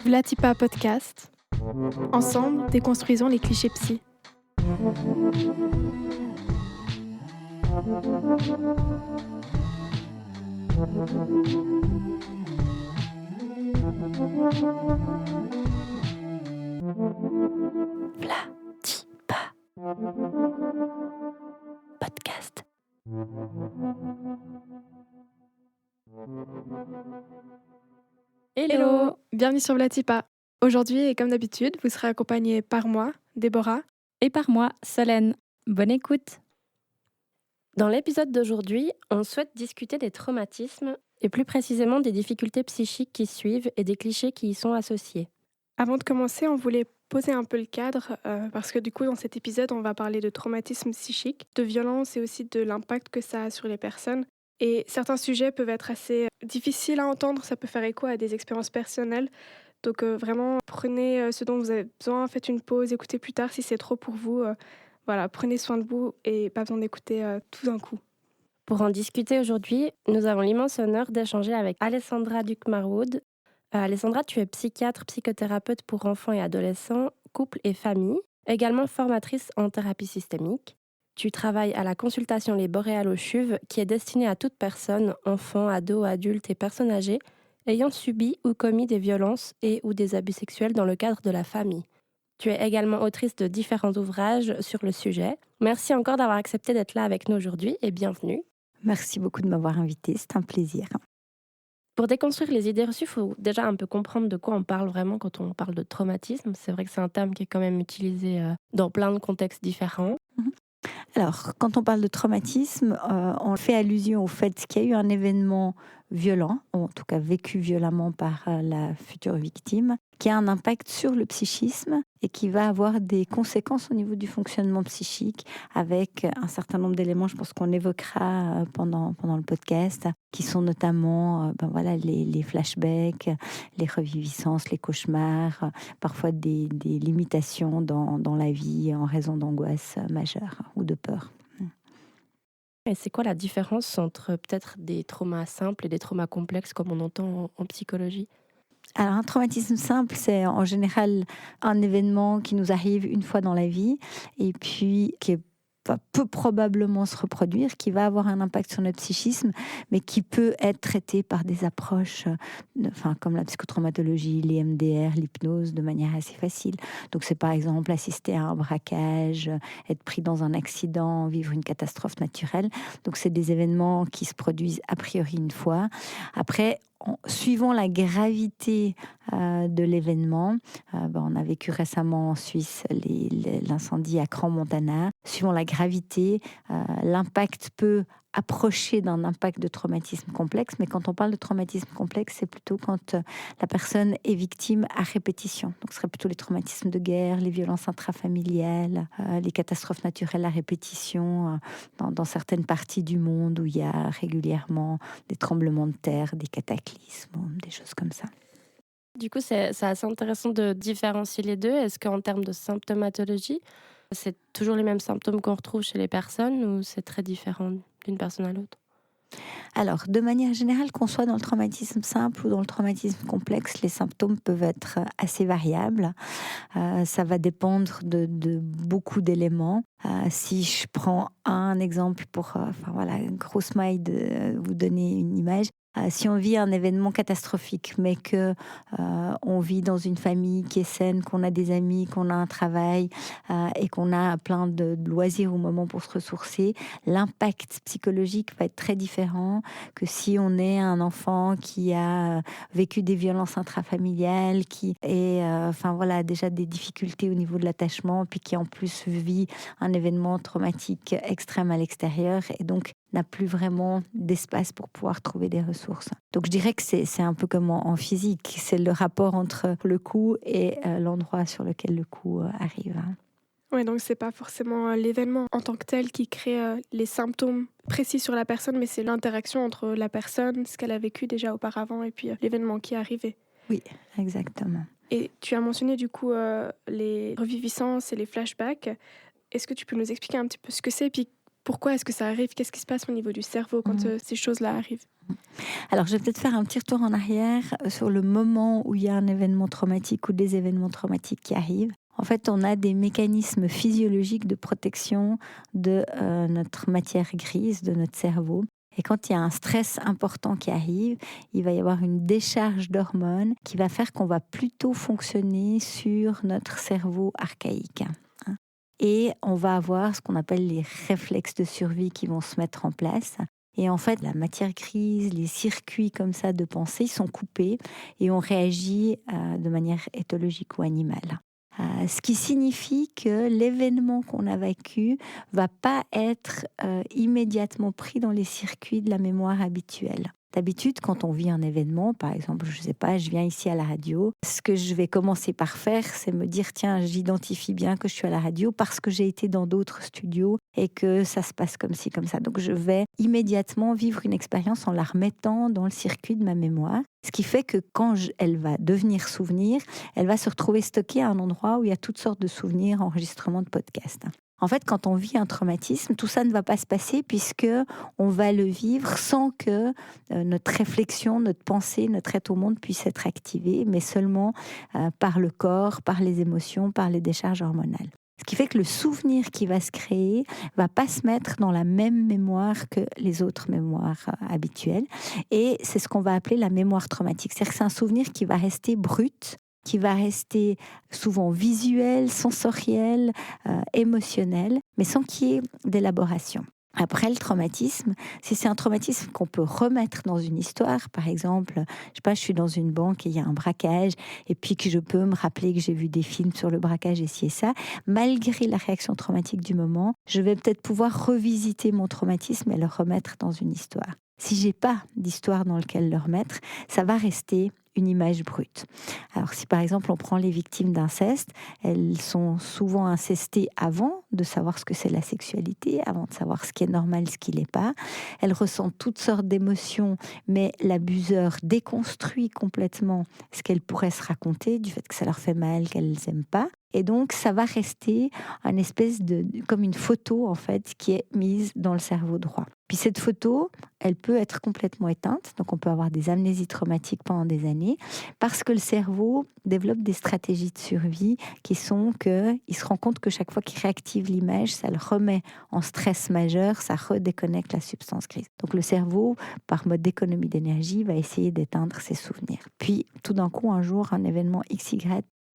Vlatipa Podcast. Ensemble, déconstruisons les clichés psy. Vlatipa Podcast. Hello, bienvenue sur Vlatipa. Aujourd'hui, et comme d'habitude, vous serez accompagnés par moi, Déborah. Et par moi, Solène. Bonne écoute. Dans l'épisode d'aujourd'hui, on souhaite discuter des traumatismes et plus précisément des difficultés psychiques qui suivent et des clichés qui y sont associés. Avant de commencer, on voulait poser un peu le cadre parce que du coup, dans cet épisode, on va parler de traumatisme psychique, de violence et aussi de l'impact que ça a sur les personnes. Et certains sujets peuvent être assez difficiles à entendre, ça peut faire écho à des expériences personnelles. Donc vraiment, prenez ce dont vous avez besoin, faites une pause, écoutez plus tard si c'est trop pour vous. Voilà, prenez soin de vous et pas besoin d'écouter tout d'un coup. Pour en discuter aujourd'hui, nous avons l'immense honneur d'échanger avec Alessandra Duc-Marwood. Alessandra, tu es psychiatre, psychothérapeute pour enfants et adolescents, couples et familles, également formatrice en thérapie systémique. Tu travailles à la consultation Les Boréales au CHUV, qui est destinée à toute personne, enfants, ados, adultes et personnes âgées, ayant subi ou commis des violences et ou des abus sexuels dans le cadre de la famille. Tu es également autrice de différents ouvrages sur le sujet. Merci encore d'avoir accepté d'être là avec nous aujourd'hui et bienvenue. Merci beaucoup de m'avoir invitée, c'est un plaisir. Pour déconstruire les idées reçues, il faut déjà un peu comprendre de quoi on parle vraiment quand on parle de traumatisme. C'est vrai que c'est un terme qui est quand même utilisé dans plein de contextes différents. Alors, quand on parle de traumatisme, on fait allusion au fait qu'il y a eu un événement violent, ou en tout cas vécu violemment par la future victime, qui a un impact sur le psychisme et qui va avoir des conséquences au niveau du fonctionnement psychique avec un certain nombre d'éléments, je pense qu'on évoquera pendant le podcast, qui sont notamment les flashbacks, les reviviscences, les cauchemars, parfois des limitations dans la vie en raison d'angoisse majeure ou de peur. Et c'est quoi la différence entre peut-être des traumas simples et des traumas complexes comme on entend en psychologie ? Alors, un traumatisme simple, c'est en général un événement qui nous arrive une fois dans la vie et puis qui peut probablement se reproduire, qui va avoir un impact sur notre psychisme, mais qui peut être traité par des approches comme la psychotraumatologie, les MDR, l'hypnose, de manière assez facile. Donc, c'est par exemple assister à un braquage, être pris dans un accident, vivre une catastrophe naturelle. Donc, c'est des événements qui se produisent a priori une fois. Après, suivant la gravité de l'événement, on a vécu récemment en Suisse l'incendie à Crans-Montana. Suivant la gravité, l'impact peut approcher d'un impact de traumatisme complexe, mais quand on parle de traumatisme complexe, c'est plutôt quand la personne est victime à répétition. Donc ce serait plutôt les traumatismes de guerre, les violences intrafamiliales, les catastrophes naturelles à répétition dans certaines parties du monde où il y a régulièrement des tremblements de terre, des cataclysmes, des choses comme ça. Du coup, c'est assez intéressant de différencier les deux. Est-ce qu'en termes de symptomatologie, c'est toujours les mêmes symptômes qu'on retrouve chez les personnes ou c'est très différent d'une personne à l'autre ? Alors, de manière générale, qu'on soit dans le traumatisme simple ou dans le traumatisme complexe, les symptômes peuvent être assez variables. Ça va dépendre de beaucoup d'éléments. Si je prends un exemple pour une grosse maille de vous donner une image, si on vit un événement catastrophique, mais que on vit dans une famille qui est saine, qu'on a des amis, qu'on a un travail et qu'on a plein de loisirs au moment pour se ressourcer, l'impact psychologique va être très différent que si on est un enfant qui a vécu des violences intrafamiliales, qui est déjà des difficultés au niveau de l'attachement, puis qui en plus vit un événement traumatique extrême à l'extérieur et donc n'a plus vraiment d'espace pour pouvoir trouver des ressources. Donc je dirais que c'est un peu comme en physique, c'est le rapport entre le coup et l'endroit sur lequel le coup arrive. Ouais, donc c'est pas forcément l'événement en tant que tel qui crée les symptômes précis sur la personne, mais c'est l'interaction entre la personne, ce qu'elle a vécu déjà auparavant et puis l'événement qui est arrivé. Oui, exactement. Et tu as mentionné du coup les reviviscences et les flashbacks. Est-ce que tu peux nous expliquer un petit peu ce que c'est et puis Pourquoi est-ce que ça arrive? Qu'est-ce qui se passe au niveau du cerveau quand ces choses-là arrivent? Alors, je vais peut-être faire un petit retour en arrière sur le moment où il y a un événement traumatique ou des événements traumatiques qui arrivent. En fait, on a des mécanismes physiologiques de protection de notre matière grise, de notre cerveau. Et quand il y a un stress important qui arrive, il va y avoir une décharge d'hormones qui va faire qu'on va plutôt fonctionner sur notre cerveau archaïque. Et on va avoir ce qu'on appelle les réflexes de survie qui vont se mettre en place. Et en fait, la matière grise, les circuits comme ça de pensée sont coupés et on réagit de manière éthologique ou animale. Ce qui signifie que l'événement qu'on a vécu va pas être immédiatement pris dans les circuits de la mémoire habituelle. D'habitude, quand on vit un événement, par exemple, je sais pas, je viens ici à la radio, ce que je vais commencer par faire, c'est me dire, tiens, j'identifie bien que je suis à la radio parce que j'ai été dans d'autres studios et que ça se passe comme ci, comme ça. Donc, je vais immédiatement vivre une expérience en la remettant dans le circuit de ma mémoire. Ce qui fait que quand elle va devenir souvenir, elle va se retrouver stockée à un endroit où il y a toutes sortes de souvenirs, enregistrements de podcasts. En fait, quand on vit un traumatisme, tout ça ne va pas se passer puisque on va le vivre sans que notre réflexion, notre pensée, notre aide au monde puisse être activée, mais seulement par le corps, par les émotions, par les décharges hormonales. Ce qui fait que le souvenir qui va se créer va pas se mettre dans la même mémoire que les autres mémoires habituelles. Et c'est ce qu'on va appeler la mémoire traumatique. C'est-à-dire que c'est un souvenir qui va rester brut, qui va rester souvent visuel, sensoriel, émotionnel, mais sans qu'il y ait d'élaboration. Après le traumatisme, si c'est un traumatisme qu'on peut remettre dans une histoire, par exemple, je sais pas, je suis dans une banque et il y a un braquage, et puis que je peux me rappeler que j'ai vu des films sur le braquage et ci et ça, malgré la réaction traumatique du moment, je vais peut-être pouvoir revisiter mon traumatisme et le remettre dans une histoire. Si j'ai pas d'histoire dans laquelle le remettre, ça va rester une image brute. Alors si par exemple on prend les victimes d'inceste, elles sont souvent incestées avant de savoir ce que c'est la sexualité, avant de savoir ce qui est normal, ce qui l'est pas. Elles ressentent toutes sortes d'émotions, mais l'abuseur déconstruit complètement ce qu'elles pourraient se raconter du fait que ça leur fait mal, qu'elles aiment pas. Et donc, ça va rester une espèce comme une photo, en fait, qui est mise dans le cerveau droit. Puis cette photo, elle peut être complètement éteinte. Donc, on peut avoir des amnésies traumatiques pendant des années parce que le cerveau développe des stratégies de survie qui sont qu'il se rend compte que chaque fois qu'il réactive l'image, ça le remet en stress majeur, ça redéconnecte la substance grise. Donc, le cerveau, par mode d'économie d'énergie, va essayer d'éteindre ses souvenirs. Puis, tout d'un coup, un jour, un événement XY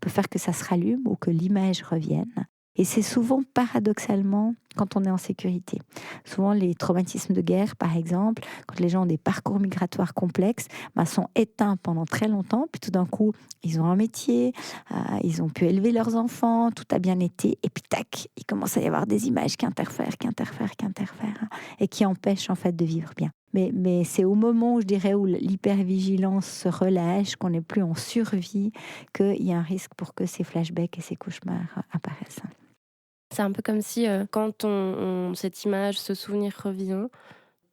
peut faire que ça se rallume ou que l'image revienne. Et c'est souvent paradoxalement quand on est en sécurité. Souvent les traumatismes de guerre, par exemple, quand les gens ont des parcours migratoires complexes, sont éteints pendant très longtemps, puis tout d'un coup, ils ont un métier, ils ont pu élever leurs enfants, tout a bien été, et puis tac, il commence à y avoir des images qui interfèrent, et qui empêchent en fait de vivre bien. Mais c'est au moment, je dirais, où l'hypervigilance se relâche, qu'on n'est plus en survie, qu'il y a un risque pour que ces flashbacks et ces cauchemars apparaissent. C'est un peu comme si quand cette image, ce souvenir revient,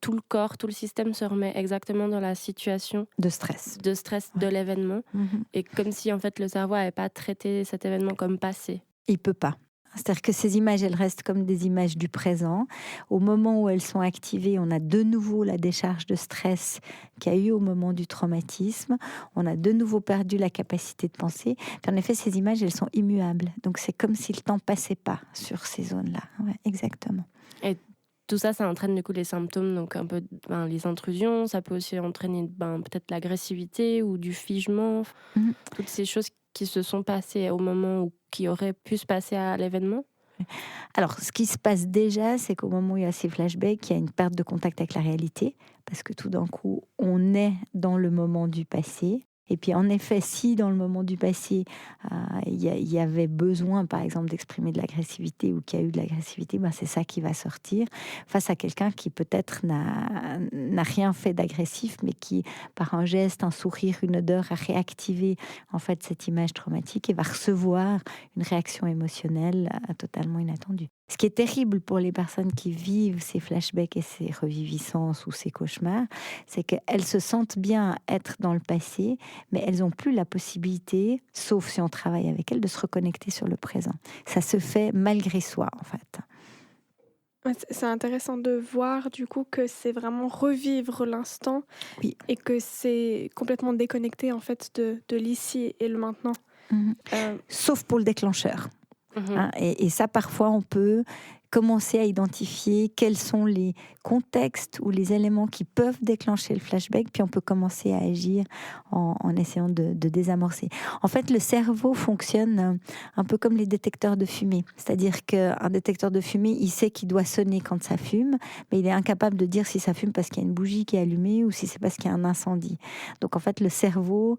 tout le corps, tout le système se remet exactement dans la situation de stress de l'événement. Et comme si en fait le cerveau n'avait pas traité cet événement comme passé. Il peut pas. C'est-à-dire que ces images, elles restent comme des images du présent. Au moment où elles sont activées, on a de nouveau la décharge de stress qu'il y a eu au moment du traumatisme. On a de nouveau perdu la capacité de penser. Puis en effet, ces images, elles sont immuables. Donc c'est comme si le temps passait pas sur ces zones-là. Ouais, exactement. Et tout ça, ça entraîne du coup les symptômes, donc un peu les intrusions. Ça peut aussi entraîner peut-être l'agressivité ou du figement. Toutes ces choses qui se sont passées au moment où qui auraient pu se passer à l'événement. Alors, ce qui se passe déjà, c'est qu'au moment où il y a ces flashbacks, il y a une perte de contact avec la réalité, parce que tout d'un coup, on est dans le moment du passé. Et puis, en effet, si dans le moment du passé, il y avait besoin, par exemple, d'exprimer de l'agressivité ou qu'il y a eu de l'agressivité, c'est ça qui va sortir face à quelqu'un qui peut-être n'a rien fait d'agressif, mais qui, par un geste, un sourire, une odeur, a réactivé en fait cette image traumatique et va recevoir une réaction émotionnelle totalement inattendue. Ce qui est terrible pour les personnes qui vivent ces flashbacks et ces reviviscences ou ces cauchemars, c'est qu'elles se sentent bien être dans le passé, mais elles n'ont plus la possibilité, sauf si on travaille avec elles, de se reconnecter sur le présent. Ça se fait malgré soi, en fait. Ouais, c'est intéressant de voir du coup que c'est vraiment revivre l'instant Oui. et que c'est complètement déconnecté en fait de l'ici et le maintenant. Mhm. Euh, Sauf pour le déclencheur. Mhm. Hein, et ça, parfois, on peut commencer à identifier quels sont les contextes ou les éléments qui peuvent déclencher le flashback, puis on peut commencer à agir en essayant de désamorcer. En fait, le cerveau fonctionne un peu comme les détecteurs de fumée. C'est-à-dire qu'un détecteur de fumée, il sait qu'il doit sonner quand ça fume, mais il est incapable de dire si ça fume parce qu'il y a une bougie qui est allumée ou si c'est parce qu'il y a un incendie. Donc, en fait, le cerveau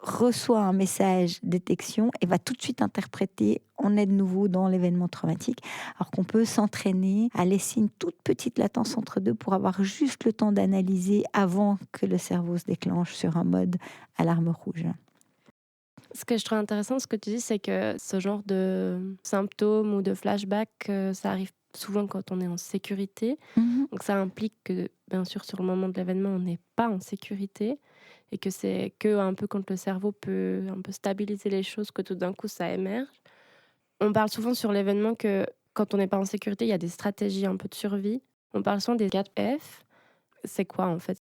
reçoit un message détection et va tout de suite interpréter on est de nouveau dans l'événement traumatique, alors qu'on peut s'entraîner à laisser une toute petite latence entre deux pour avoir juste le temps d'analyser avant que le cerveau se déclenche sur un mode alarme rouge. Ce que je trouve intéressant, ce que tu dis, c'est que ce genre de symptômes ou de flashbacks, ça arrive souvent quand on est en sécurité. Mhm. Donc ça implique que, bien sûr, sur le moment de l'événement, on n'est pas en sécurité et que c'est que un peu quand le cerveau peut un peu stabiliser les choses que tout d'un coup ça émerge. On parle souvent sur l'événement que quand on n'est pas en sécurité, il y a des stratégies un peu de survie. On parle souvent des 4 F. C'est quoi en fait?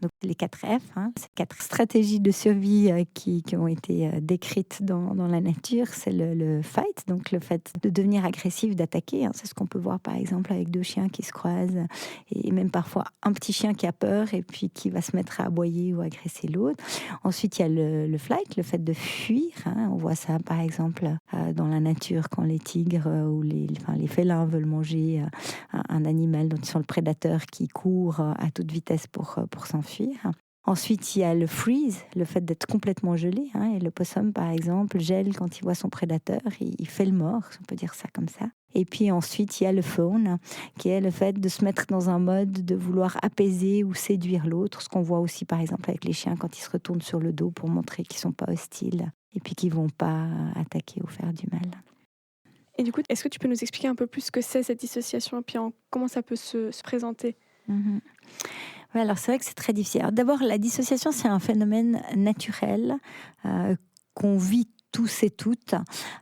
Donc les 4 F, hein, c'est 4 stratégies de survie qui ont été décrites dans la nature. C'est le fight, donc le fait de devenir agressif, d'attaquer. Hein. C'est ce qu'on peut voir par exemple avec 2 chiens qui se croisent et même parfois un petit chien qui a peur et puis qui va se mettre à aboyer ou agresser l'autre. Ensuite, il y a le flight, le fait de fuir. Hein. On voit ça par exemple dans la nature quand les tigres ou les félins veulent manger un animal dont ils sont le prédateur qui court à toute vitesse pour s'enfuir. Ensuite, il y a le freeze, le fait d'être complètement gelé. Hein, et le possum, par exemple, gèle quand il voit son prédateur. Il fait le mort, si on peut dire ça comme ça. Et puis ensuite, il y a le fawn, qui est le fait de se mettre dans un mode de vouloir apaiser ou séduire l'autre. Ce qu'on voit aussi, par exemple, avec les chiens quand ils se retournent sur le dos pour montrer qu'ils ne sont pas hostiles et puis qu'ils ne vont pas attaquer ou faire du mal. et du coup, est-ce que tu peux nous expliquer un peu plus ce que c'est cette dissociation et puis comment ça peut se présenter? Mhm. Ouais, alors c'est vrai que c'est très difficile. Alors d'abord, la dissociation, c'est un phénomène naturel qu'on vit tous et toutes.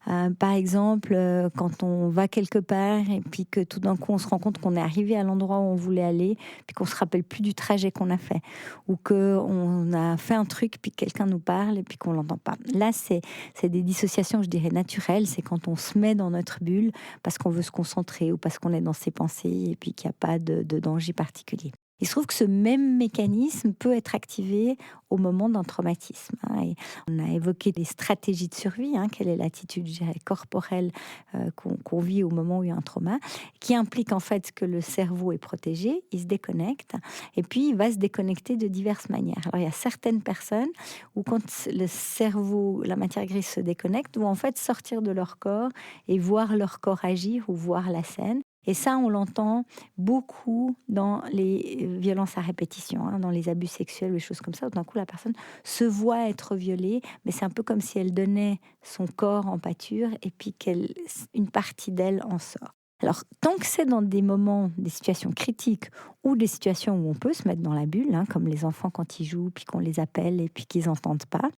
Par exemple, quand on va quelque part et puis que tout d'un coup on se rend compte qu'on est arrivé à l'endroit où on voulait aller, puis qu'on se rappelle plus du trajet qu'on a fait, ou qu'on a fait un truc puis que quelqu'un nous parle et puis qu'on l'entend pas. Là, c'est des dissociations, je dirais, naturelles. C'est quand on se met dans notre bulle parce qu'on veut se concentrer ou parce qu'on est dans ses pensées et puis qu'il n'y a pas de danger particulier. Il se trouve que ce même mécanisme peut être activé au moment d'un traumatisme. Hein, et on a évoqué des stratégies de survie, hein, quelle est l'attitude, je dirais, corporelle qu'on vit au moment où il y a un trauma, qui implique en fait que le cerveau est protégé, il se déconnecte, et puis il va se déconnecter de diverses manières. Alors il y a certaines personnes où quand le cerveau, la matière grise se déconnecte, vont en fait sortir de leur corps et voir leur corps agir ou voir la scène. Et ça, on l'entend beaucoup dans les violences à répétition, hein, dans les abus sexuels, les choses comme ça. D'un coup, la personne se voit être violée, mais c'est un peu comme si elle donnait son corps en pâture et puis qu'une partie d'elle en sort. Alors, tant que c'est dans des moments, des situations critiques ou des situations où on peut se mettre dans la bulle, hein, comme les enfants quand ils jouent, puis qu'on les appelle et puis qu'ils n'entendent pas,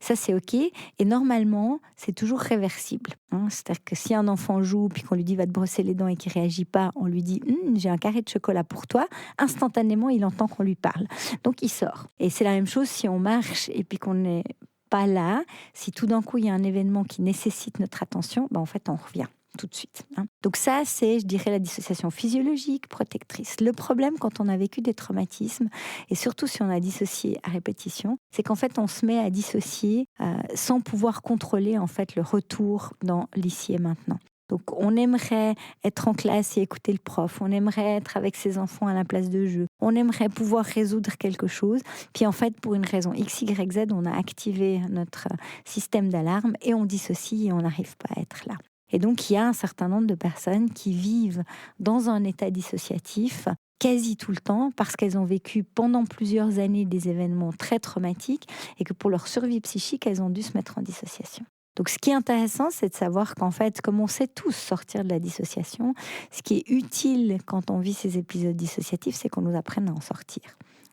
ça c'est ok. Et normalement, c'est toujours réversible. Hein. C'est-à-dire que si un enfant joue, puis qu'on lui dit va te brosser les dents et qu'il réagit pas, on lui dit j'ai un carré de chocolat pour toi. Instantanément, il entend qu'on lui parle. Donc il sort. Et c'est la même chose si on marche et puis qu'on n'est pas là. Si tout d'un coup il y a un événement qui nécessite notre attention, en fait on revient tout de suite. Hein. Donc ça, c'est, je dirais, la dissociation physiologique protectrice. Le problème quand on a vécu des traumatismes, et surtout si on a dissocié à répétition, c'est qu'en fait, on se met à dissocier sans pouvoir contrôler en fait le retour dans l'ici et maintenant. Donc, on aimerait être en classe et écouter le prof. On aimerait être avec ses enfants à la place de jeu. On aimerait pouvoir résoudre quelque chose. Puis, en fait, pour une raison X, Y, Z, on a activé notre système d'alarme et on dissocie et on n'arrive pas à être là. Et donc, il y a un certain nombre de personnes qui vivent dans un état dissociatif quasi tout le temps parce qu'elles ont vécu pendant plusieurs années des événements très traumatiques et que pour leur survie psychique, elles ont dû se mettre en dissociation. Donc, ce qui est intéressant, c'est de savoir qu'en fait, comme on sait tous sortir de la dissociation, ce qui est utile quand on vit ces épisodes dissociatifs, c'est qu'on nous apprenne à en sortir.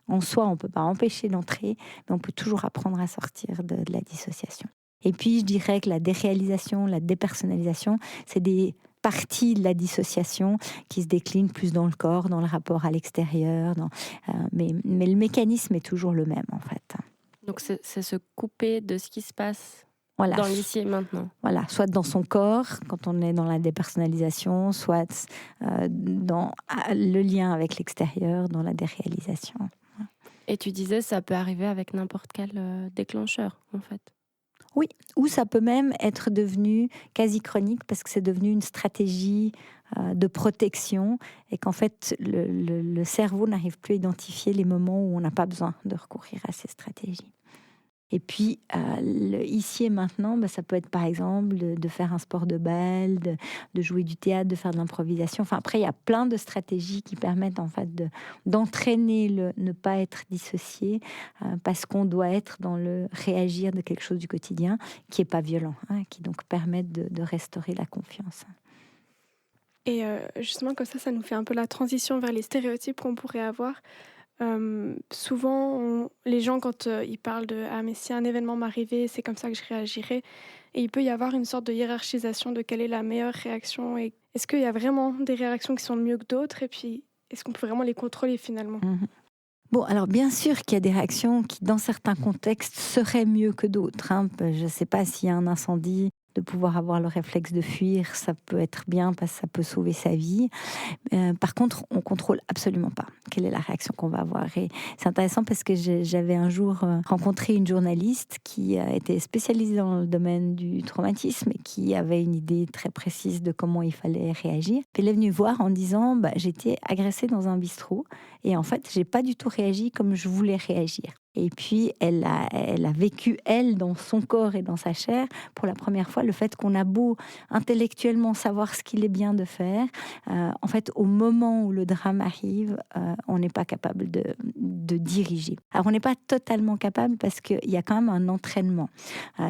En soi, on ne peut pas empêcher d'entrer, mais on peut toujours apprendre à sortir de la dissociation. Et puis, je dirais que la déréalisation, la dépersonnalisation, c'est des partie de la dissociation qui se décline plus dans le corps, dans le rapport à l'extérieur. Mais le mécanisme est toujours le même, en fait. Donc c'est se couper de ce qui se passe Voilà. dans l'ici et maintenant. Voilà, soit dans son corps, quand on est dans la dépersonnalisation, soit dans le lien avec l'extérieur, dans la déréalisation. Et tu disais, ça peut arriver avec n'importe quel déclencheur, en fait. Oui, ou ça peut même être devenu quasi chronique parce que c'est devenu une stratégie de protection et qu'en fait, le cerveau n'arrive plus à identifier les moments où on n'a pas besoin de recourir à ces stratégies. Et puis, ici et maintenant, ça peut être par exemple de faire un sport de balle, de jouer du théâtre, de faire de l'improvisation. Enfin, après, il y a plein de stratégies qui permettent en fait d'entraîner le ne pas être dissocié parce qu'on doit être dans le réagir de quelque chose du quotidien qui n'est pas violent, qui donc permet de restaurer la confiance. Et justement, comme ça nous fait un peu la transition vers les stéréotypes qu'on pourrait avoir. Souvent, les gens, quand ils parlent de « Ah, mais si un événement m'arrivait, c'est comme ça que je réagirais », et il peut y avoir une sorte de hiérarchisation de quelle est la meilleure réaction. Et est-ce qu'il y a vraiment des réactions qui sont mieux que d'autres? Et puis, est-ce qu'on peut vraiment les contrôler finalement? Bon, alors bien sûr qu'il y a des réactions qui, dans certains contextes, seraient mieux que d'autres. Je ne sais pas s'il y a un incendie, de pouvoir avoir le réflexe de fuir, ça peut être bien parce que ça peut sauver sa vie. Par contre, on contrôle absolument pas quelle est la réaction qu'on va avoir. Et c'est intéressant parce que j'avais un jour rencontré une journaliste qui était spécialisée dans le domaine du traumatisme et qui avait une idée très précise de comment il fallait réagir. Puis elle est venue voir en disant j'étais agressée dans un bistrot et en fait, j'ai pas du tout réagi comme je voulais réagir. Et puis, elle a vécu, elle, dans son corps et dans sa chair, pour la première fois, le fait qu'on a beau intellectuellement savoir ce qu'il est bien de faire, en fait, au moment où le drame arrive, on n'est pas capable de diriger. Alors, on n'est pas totalement capable parce qu'il y a quand même un entraînement.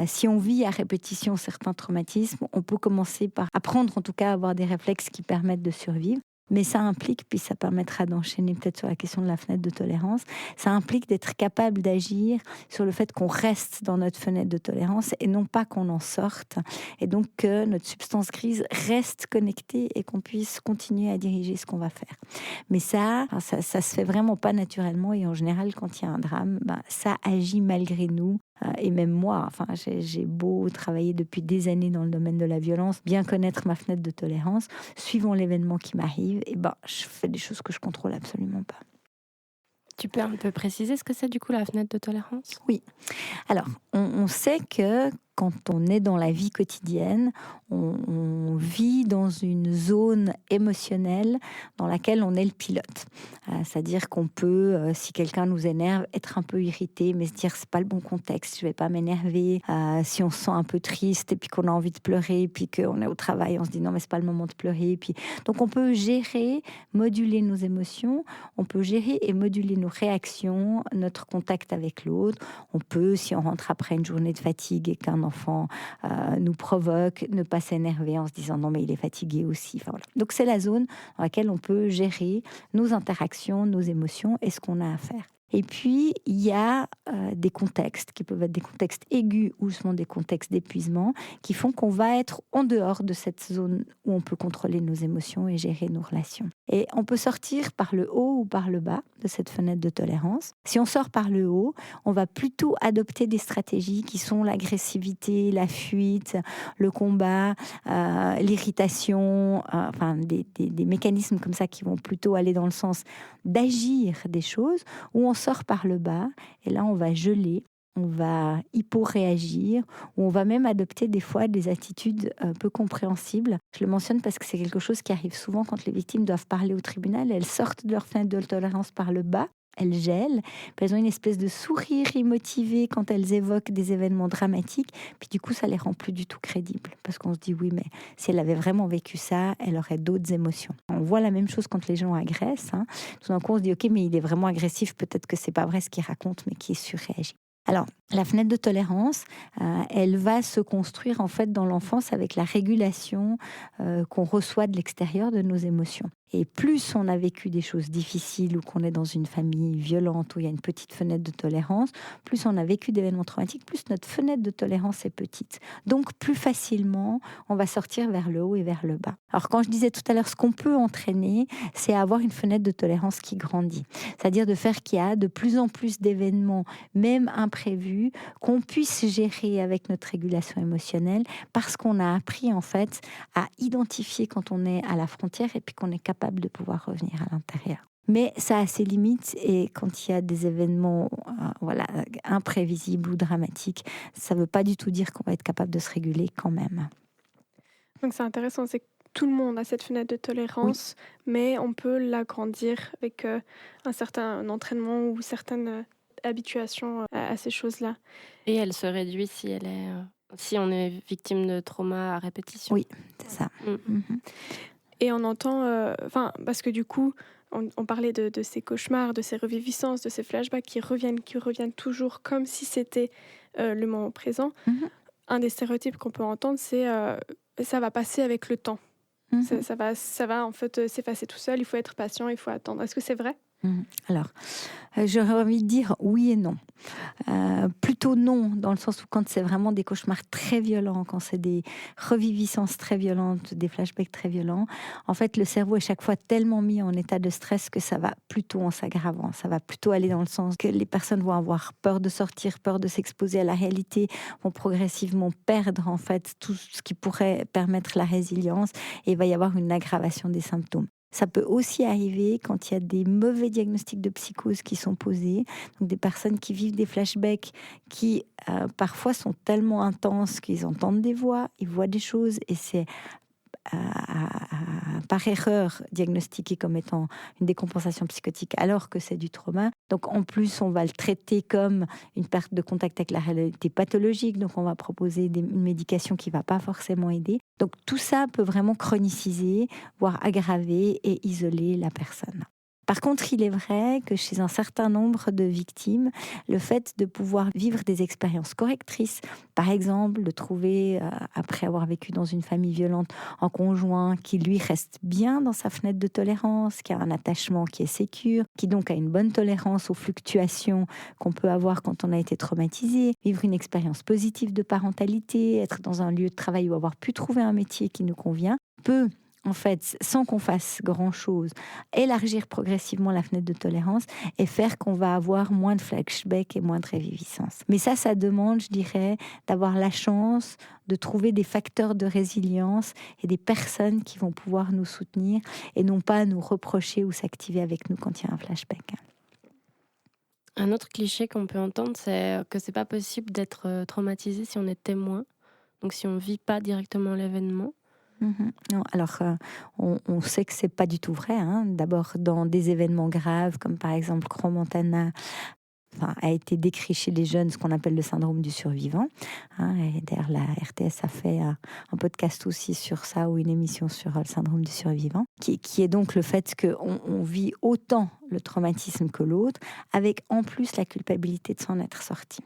Si on vit à répétition certains traumatismes, on peut commencer par apprendre, en tout cas, à avoir des réflexes qui permettent de survivre. Mais ça implique, puis ça permettra d'enchaîner peut-être sur la question de la fenêtre de tolérance, ça implique d'être capable d'agir sur le fait qu'on reste dans notre fenêtre de tolérance et non pas qu'on en sorte. Et donc que notre substance grise reste connectée et qu'on puisse continuer à diriger ce qu'on va faire. Mais ça se fait vraiment pas naturellement et en général, quand il y a un drame, ça agit malgré nous. Et même moi, j'ai beau travailler depuis des années dans le domaine de la violence, bien connaître ma fenêtre de tolérance, suivant l'événement qui m'arrive, je fais des choses que je contrôle absolument pas. Tu peux un peu préciser ce que c'est du coup la fenêtre de tolérance ? Oui. Alors, on sait que quand on est dans la vie quotidienne, on vit dans une zone émotionnelle dans laquelle on est le pilote. C'est-à-dire qu'on peut, si quelqu'un nous énerve, être un peu irrité, mais se dire c'est pas le bon contexte, je vais pas m'énerver. Si on se sent un peu triste et puis qu'on a envie de pleurer, puis qu'on est au travail, on se dit non mais c'est pas le moment de pleurer. Donc on peut gérer, moduler nos émotions, on peut gérer et moduler nos réactions, notre contact avec l'autre. On peut, si on rentre après une journée de fatigue et qu'un enfant nous provoque, ne pas s'énerver en se disant non mais il est fatigué aussi. Voilà. Donc c'est la zone dans laquelle on peut gérer nos interactions, nos émotions et ce qu'on a à faire. Et puis, il y a des contextes qui peuvent être des contextes aigus ou seulement des contextes d'épuisement qui font qu'on va être en dehors de cette zone où on peut contrôler nos émotions et gérer nos relations. Et on peut sortir par le haut ou par le bas de cette fenêtre de tolérance. Si on sort par le haut, on va plutôt adopter des stratégies qui sont l'agressivité, la fuite, le combat, l'irritation, des mécanismes comme ça qui vont plutôt aller dans le sens d'agir des choses, où on sort par le bas, et là on va geler, on va hypo-réagir, ou on va même adopter des fois des attitudes peu compréhensibles. Je le mentionne parce que c'est quelque chose qui arrive souvent quand les victimes doivent parler au tribunal. Elles sortent de leur fenêtre de tolérance par le bas, elles gèlent, puis elles ont une espèce de sourire immotivé quand elles évoquent des événements dramatiques, puis du coup ça les rend plus du tout crédibles, parce qu'on se dit oui, mais si elle avait vraiment vécu ça, elle aurait d'autres émotions. On voit la même chose quand les gens agressent, Tout d'un coup on se dit ok, mais il est vraiment agressif, peut-être que c'est pas vrai ce qu'il raconte, mais qui est surréagi. Alors, la fenêtre de tolérance, elle va se construire en fait dans l'enfance avec la régulation qu'on reçoit de l'extérieur de nos émotions. Et plus on a vécu des choses difficiles ou qu'on est dans une famille violente où il y a une petite fenêtre de tolérance, plus on a vécu d'événements traumatiques, plus notre fenêtre de tolérance est petite. Donc plus facilement, on va sortir vers le haut et vers le bas. Alors quand je disais tout à l'heure, ce qu'on peut entraîner, c'est avoir une fenêtre de tolérance qui grandit. C'est-à-dire de faire qu'il y a de plus en plus d'événements, même imprévus, qu'on puisse gérer avec notre régulation émotionnelle, parce qu'on a appris en fait à identifier quand on est à la frontière et puis qu'on est capable de pouvoir revenir à l'intérieur. Mais ça a ses limites, et quand il y a des événements imprévisibles ou dramatiques, ça ne veut pas du tout dire qu'on va être capable de se réguler quand même. Donc c'est intéressant, c'est que tout le monde a cette fenêtre de tolérance, mais on peut l'agrandir avec un certain entraînement ou certaines habituations à ces choses-là. Et elle se réduit si on est victime de trauma à répétition. Oui, c'est ça. Mhm. Et on entend, parce que du coup, on parlait de ces cauchemars, de ces reviviscences, de ces flashbacks qui reviennent toujours comme si c'était le moment présent. Mhm. Un des stéréotypes qu'on peut entendre, c'est ça va passer avec le temps. Mhm. Ça va en fait s'effacer tout seul, il faut être patient, il faut attendre. Est-ce que c'est vrai? Alors, j'aurais envie de dire oui et non. Plutôt non, dans le sens où quand c'est vraiment des cauchemars très violents, quand c'est des reviviscences très violentes, des flashbacks très violents, en fait, le cerveau est chaque fois tellement mis en état de stress que ça va plutôt en s'aggravant. Ça va plutôt aller dans le sens que les personnes vont avoir peur de sortir, peur de s'exposer à la réalité, vont progressivement perdre en fait tout ce qui pourrait permettre la résilience, et il va y avoir une aggravation des symptômes. Ça peut aussi arriver quand il y a des mauvais diagnostics de psychose qui sont posés, donc des personnes qui vivent des flashbacks qui parfois sont tellement intenses qu'ils entendent des voix, ils voient des choses, et c'est par erreur diagnostiqué comme étant une décompensation psychotique alors que c'est du trauma. Donc en plus, on va le traiter comme une perte de contact avec la réalité pathologique, donc on va proposer une médication qui ne va pas forcément aider. Donc tout ça peut vraiment chroniciser, voire aggraver et isoler la personne. Par contre, il est vrai que chez un certain nombre de victimes, le fait de pouvoir vivre des expériences correctrices, par exemple de trouver, après avoir vécu dans une famille violente, un conjoint qui lui reste bien dans sa fenêtre de tolérance, qui a un attachement qui est sécure, qui donc a une bonne tolérance aux fluctuations qu'on peut avoir quand on a été traumatisé, vivre une expérience positive de parentalité, être dans un lieu de travail ou avoir pu trouver un métier qui nous convient, peut en fait, sans qu'on fasse grand-chose, élargir progressivement la fenêtre de tolérance et faire qu'on va avoir moins de flashbacks et moins de réviviscence. Mais ça demande, je dirais, d'avoir la chance de trouver des facteurs de résilience et des personnes qui vont pouvoir nous soutenir et non pas nous reprocher ou s'activer avec nous quand il y a un flashback. Un autre cliché qu'on peut entendre, c'est que c'est pas possible d'être traumatisé si on est témoin. Donc si on vit pas directement l'événement. Non, alors on sait que c'est pas du tout vrai. D'abord, dans des événements graves, comme par exemple Crans-Montana, a été décrit chez les jeunes ce qu'on appelle le syndrome du survivant. Et d'ailleurs, la RTS a fait un podcast aussi sur ça, ou une émission sur le syndrome du survivant, qui est donc le fait qu'on vit autant le traumatisme que l'autre, avec en plus la culpabilité de s'en être sorti.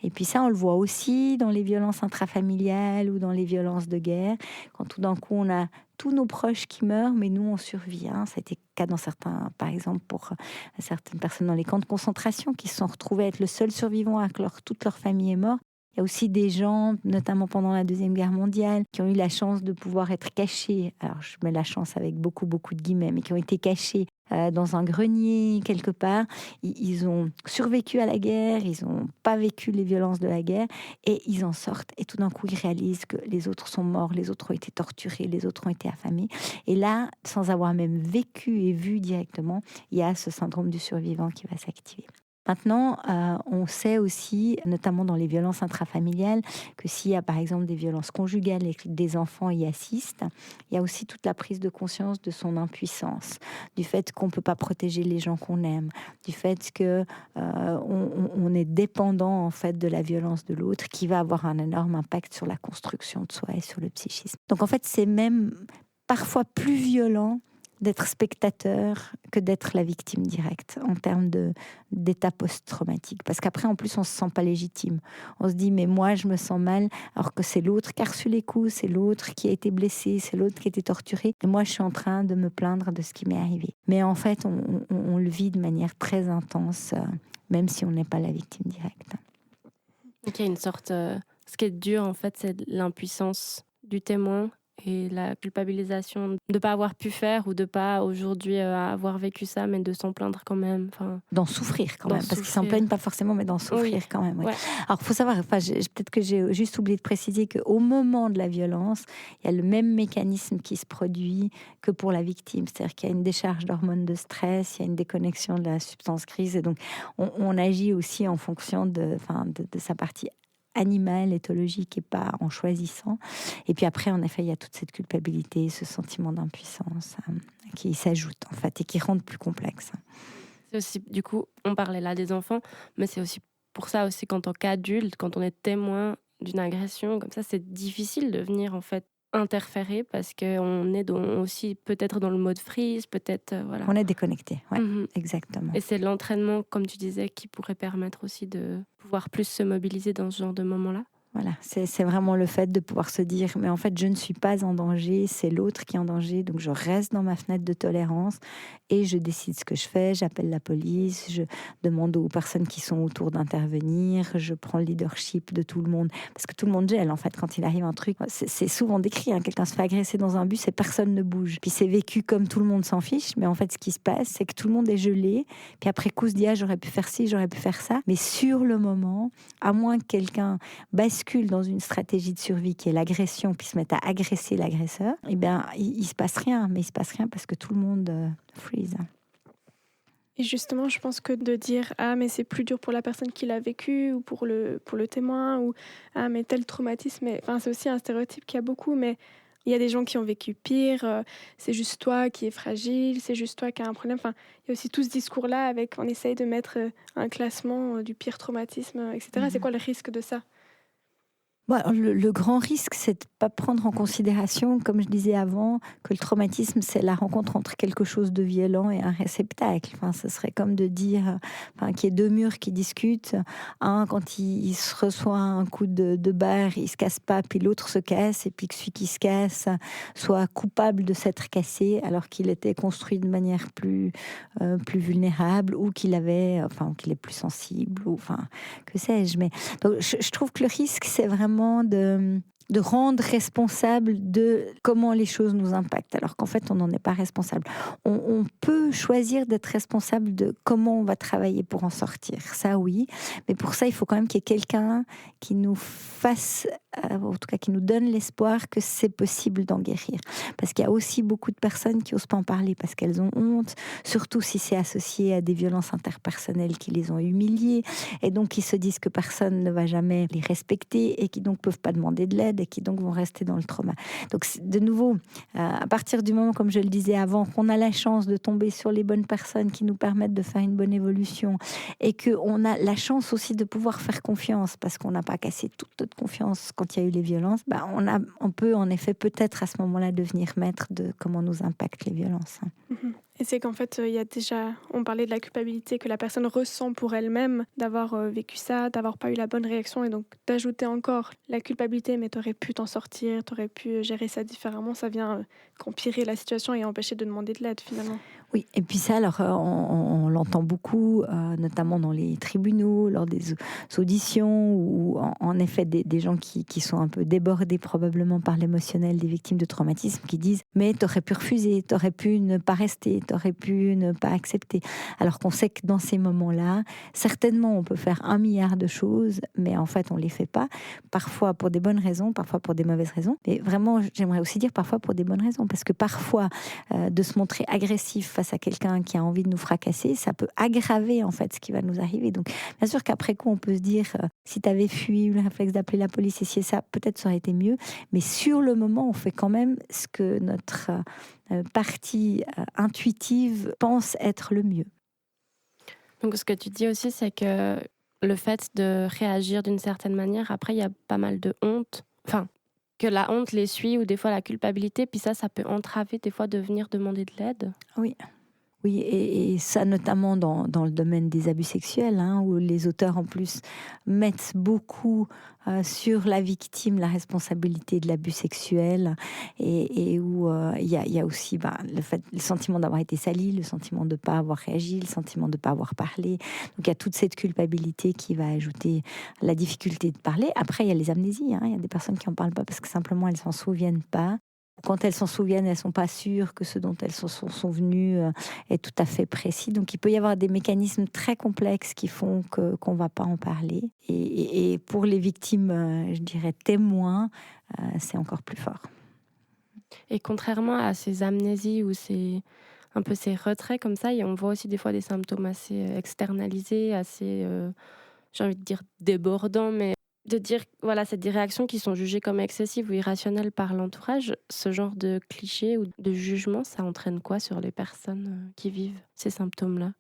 Et puis ça, on le voit aussi dans les violences intrafamiliales ou dans les violences de guerre, quand tout d'un coup on a tous nos proches qui meurent, mais nous on survit. Ça a été le cas dans certains, par exemple pour certaines personnes dans les camps de concentration qui se sont retrouvées à être le seul survivant alors que toute leur famille est morte. Il y a aussi des gens, notamment pendant la Deuxième Guerre mondiale, qui ont eu la chance de pouvoir être cachés. Alors, je mets la chance avec beaucoup de guillemets, mais qui ont été cachés dans un grenier, quelque part. Ils ont survécu à la guerre, ils n'ont pas vécu les violences de la guerre, et ils en sortent. Et tout d'un coup, ils réalisent que les autres sont morts, les autres ont été torturés, les autres ont été affamés. Et là, sans avoir même vécu et vu directement, il y a ce syndrome du survivant qui va s'activer. Maintenant, on sait aussi, notamment dans les violences intrafamiliales, que s'il y a par exemple des violences conjugales et que des enfants y assistent, il y a aussi toute la prise de conscience de son impuissance, du fait qu'on ne peut pas protéger les gens qu'on aime, du fait qu'on on est dépendant en fait de la violence de l'autre, qui va avoir un énorme impact sur la construction de soi et sur le psychisme. Donc en fait, c'est même parfois plus violent d'être spectateur que d'être la victime directe en termes d'état post-traumatique. Parce qu'après, en plus, on ne se sent pas légitime. On se dit, mais moi, je me sens mal, alors que c'est l'autre qui a reçu les coups, c'est l'autre qui a été blessé, c'est l'autre qui a été torturé. Et moi, je suis en train de me plaindre de ce qui m'est arrivé. Mais en fait, on le vit de manière très intense, même si on n'est pas la victime directe. Donc il y a une sorte... ce qui est dur, en fait, c'est l'impuissance du témoin et la culpabilisation de ne pas avoir pu faire ou de ne pas aujourd'hui avoir vécu ça, mais de s'en plaindre quand même. Enfin, d'en souffrir quand d'en même, parce qu'ils s'en souffrir. plaignent pas forcément, mais d'en souffrir Oui. quand même. Oui. Ouais. Alors, il faut savoir, peut-être que j'ai juste oublié de préciser qu'au moment de la violence, il y a le même mécanisme qui se produit que pour la victime. C'est-à-dire qu'il y a une décharge d'hormones de stress, il y a une déconnexion de la substance grise, et donc on agit aussi en fonction de sa partie animale, éthologique, et pas en choisissant. Et puis après, en effet, il y a toute cette culpabilité, ce sentiment d'impuissance qui s'ajoute, en fait, et qui rend plus complexe. C'est aussi, du coup, on parlait là des enfants, mais c'est aussi pour ça aussi qu'en tant qu'adulte, quand on est témoin d'une agression, comme ça, c'est difficile de venir en fait interférer parce qu'on est aussi peut-être dans le mode freeze, peut-être, voilà. On est déconnecté, ouais, Mhm. exactement. Et c'est l'entraînement, comme tu disais, qui pourrait permettre aussi de pouvoir plus se mobiliser dans ce genre de moment-là. Voilà, c'est vraiment le fait de pouvoir se dire, mais en fait, je ne suis pas en danger, c'est l'autre qui est en danger, donc je reste dans ma fenêtre de tolérance et je décide ce que je fais, j'appelle la police, je demande aux personnes qui sont autour d'intervenir, je prends le leadership de tout le monde, parce que tout le monde gèle, en fait, quand il arrive un truc. C'est souvent décrit, hein, quelqu'un se fait agresser dans un bus et personne ne bouge. Puis c'est vécu comme tout le monde s'en fiche, mais en fait, ce qui se passe, c'est que tout le monde est gelé, puis après coup, se dit, ah, j'aurais pu faire ci, j'aurais pu faire ça, mais sur le moment, à moins que quelqu'un bascule dans une stratégie de survie qui est l'agression, puis se mettent à agresser l'agresseur, eh bien, il se passe rien. Mais il se passe rien parce que tout le monde freeze. Et justement, je pense que de dire ah mais c'est plus dur pour la personne qui l'a vécu ou pour le témoin ou ah mais tel traumatisme, enfin c'est aussi un stéréotype qu'il y a beaucoup, mais il y a des gens qui ont vécu pire, c'est juste toi qui es fragile, c'est juste toi qui as un problème. Enfin, il y a aussi tout ce discours-là avec on essaye de mettre un classement du pire traumatisme, etc. C'est quoi le risque de ça? Bon, le grand risque, c'est de ne pas prendre en considération, comme je disais avant, que le traumatisme, c'est la rencontre entre quelque chose de violent et un réceptacle. Enfin, ce serait comme de dire qu'il y ait deux murs qui discutent. Un, quand il se reçoit un coup de barre, il se casse pas, puis l'autre se casse, et puis que celui qui se casse soit coupable de s'être cassé alors qu'il était construit de manière plus vulnérable, ou qu'il qu'il est plus sensible, ou que sais-je. Mais donc, je trouve que le risque, c'est vraiment de rendre responsable de comment les choses nous impactent, alors qu'en fait, on n'en est pas responsable. On peut choisir d'être responsable de comment on va travailler pour en sortir, ça oui, mais pour ça, il faut quand même qu'il y ait quelqu'un qui nous fasse, en tout cas qui nous donne l'espoir que c'est possible d'en guérir. Parce qu'il y a aussi beaucoup de personnes qui n'osent pas en parler parce qu'elles ont honte, surtout si c'est associé à des violences interpersonnelles qui les ont humiliées, et donc ils se disent que personne ne va jamais les respecter et qui donc peuvent pas demander de l'aide et qui donc vont rester dans le trauma. Donc de nouveau, à partir du moment, comme je le disais avant, qu'on a la chance de tomber sur les bonnes personnes qui nous permettent de faire une bonne évolution et qu'on a la chance aussi de pouvoir faire confiance parce qu'on n'a pas cassé toute notre confiance quand il y a eu les violences, on peut en effet peut-être à ce moment-là devenir maître de comment nous impactent les violences. Et c'est qu'en fait, il y a déjà, on parlait de la culpabilité que la personne ressent pour elle-même d'avoir vécu ça, d'avoir pas eu la bonne réaction, et donc d'ajouter encore la culpabilité, mais t'aurais pu t'en sortir, t'aurais pu gérer ça différemment, ça vient qu'empirer la situation et empêcher de demander de l'aide finalement. Oui, et puis ça, alors, on l'entend beaucoup, notamment dans les tribunaux, lors des auditions, ou en effet des gens qui sont un peu débordés probablement par l'émotionnel des victimes de traumatisme, qui disent « mais t'aurais pu refuser, t'aurais pu ne pas rester, t'aurais pu ne pas accepter ». Alors qu'on sait que dans ces moments-là, certainement on peut faire 1 milliard de choses, mais en fait on les fait pas, parfois pour des bonnes raisons, parfois pour des mauvaises raisons, mais vraiment j'aimerais aussi dire parfois pour des bonnes raisons, parce que parfois de se montrer agressif face à quelqu'un qui a envie de nous fracasser, ça peut aggraver en fait ce qui va nous arriver. Donc bien sûr qu'après coup on peut se dire si tu avais fui, le réflexe d'appeler la police, et si ça, peut-être ça aurait été mieux, mais sur le moment on fait quand même ce que notre partie intuitive pense être le mieux. Donc ce que tu dis aussi, c'est que le fait de réagir d'une certaine manière, après il y a pas mal de honte, enfin que la honte les suit ou des fois la culpabilité, puis ça peut entraver des fois de venir demander de l'aide. Oui. Oui, et ça notamment dans le domaine des abus sexuels, hein, où les auteurs en plus mettent beaucoup sur la victime la responsabilité de l'abus sexuel, et où il y a aussi le sentiment d'avoir été sali, le sentiment de ne pas avoir réagi, le sentiment de ne pas avoir parlé. Donc il y a toute cette culpabilité qui va ajouter la difficulté de parler. Après, il y a les amnésies, hein, il y a des personnes qui n'en parlent pas parce que simplement elles ne s'en souviennent pas. Quand elles s'en souviennent, elles ne sont pas sûres que ce dont elles sont souvenues est tout à fait précis. Donc il peut y avoir des mécanismes très complexes qui font qu'on ne va pas en parler. Et pour les victimes, je dirais témoins, c'est encore plus fort. Et contrairement à ces amnésies ou un peu ces retraits comme ça, on voit aussi des fois des symptômes assez externalisés, assez, j'ai envie de dire, débordants, mais de dire, voilà, c'est des réactions qui sont jugées comme excessives ou irrationnelles par l'entourage. Ce genre de cliché ou de jugement, ça entraîne quoi sur les personnes qui vivent ces symptômes-là?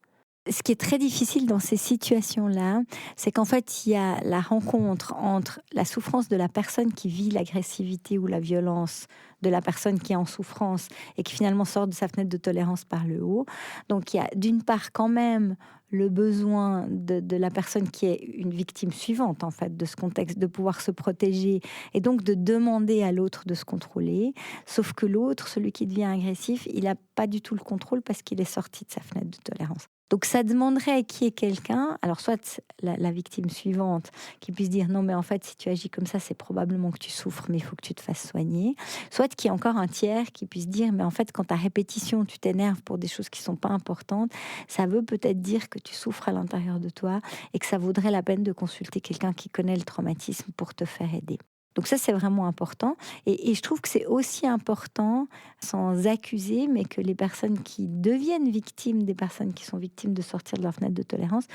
Ce qui est très difficile dans ces situations-là, c'est qu'en fait, il y a la rencontre entre la souffrance de la personne qui vit l'agressivité ou la violence de la personne qui est en souffrance et qui finalement sort de sa fenêtre de tolérance par le haut. Donc, il y a d'une part quand même le besoin de la personne qui est une victime suivante, en fait, de ce contexte, de pouvoir se protéger et donc de demander à l'autre de se contrôler. Sauf que l'autre, celui qui devient agressif, il n'a pas du tout le contrôle parce qu'il est sorti de sa fenêtre de tolérance. Donc ça demanderait qu'il y ait quelqu'un, alors soit la victime suivante, qui puisse dire non mais en fait si tu agis comme ça c'est probablement que tu souffres mais il faut que tu te fasses soigner, soit qu'il y ait encore un tiers qui puisse dire mais en fait quand à répétition tu t'énerves pour des choses qui sont pas importantes, ça veut peut-être dire que tu souffres à l'intérieur de toi et que ça vaudrait la peine de consulter quelqu'un qui connaît le traumatisme pour te faire aider. Donc ça, c'est vraiment important. Et je trouve que c'est aussi important, sans accuser, mais que les personnes qui deviennent victimes des personnes qui sont victimes de sortir de leur fenêtre de tolérance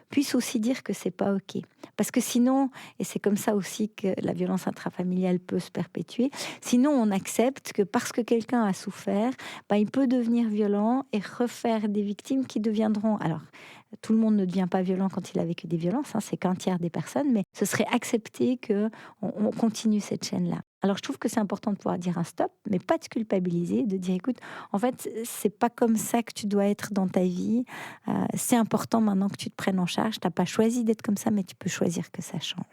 puissent aussi dire que c'est pas OK. Parce que sinon, et c'est comme ça aussi que la violence intrafamiliale peut se perpétuer, sinon on accepte que parce que quelqu'un a souffert, il peut devenir violent et refaire des victimes qui deviendront... Alors, tout le monde ne devient pas violent quand il a vécu des violences, hein, c'est qu'un tiers des personnes, mais ce serait accepter qu'on continue cette chaîne-là. Alors je trouve que c'est important de pouvoir dire un stop, mais pas de culpabiliser, de dire écoute, en fait, c'est pas comme ça que tu dois être dans ta vie. C'est important maintenant que tu te prennes en charge. T'as pas choisi d'être comme ça, mais tu peux choisir que ça change.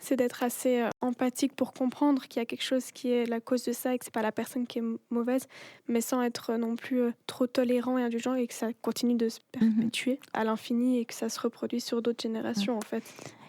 C'est d'être assez empathique pour comprendre qu'il y a quelque chose qui est la cause de ça et que c'est pas la personne qui est mauvaise, mais sans être non plus trop tolérant et indulgent et que ça continue de se perpétuer à l'infini et que ça se reproduit sur d'autres générations en fait.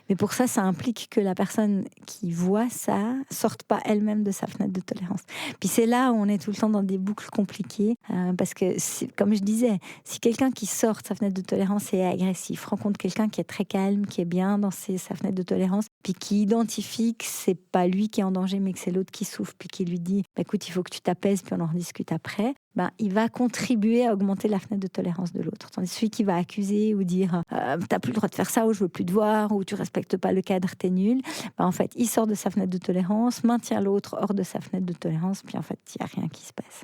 Mais pour ça, ça implique que la personne qui voit ça sorte pas elle-même de sa fenêtre de tolérance. Puis c'est là où on est tout le temps dans des boucles compliquées, parce que, comme je disais, si quelqu'un qui sort de sa fenêtre de tolérance est agressif, rencontre quelqu'un qui est très calme, qui est bien dans sa fenêtre de tolérance, puis qui identifie que c'est pas lui qui est en danger, mais que c'est l'autre qui souffre, puis qui lui dit écoute, il faut que tu t'apaises, puis on en rediscute après. Il va contribuer à augmenter la fenêtre de tolérance de l'autre. Tandis que celui qui va accuser ou dire t'as plus le droit de faire ça, ou je veux plus te voir, ou tu respectes pas le cadre, t'es nul, en fait, il sort de sa fenêtre de tolérance, maintient l'autre hors de sa fenêtre de tolérance, puis en fait, il n'y a rien qui se passe.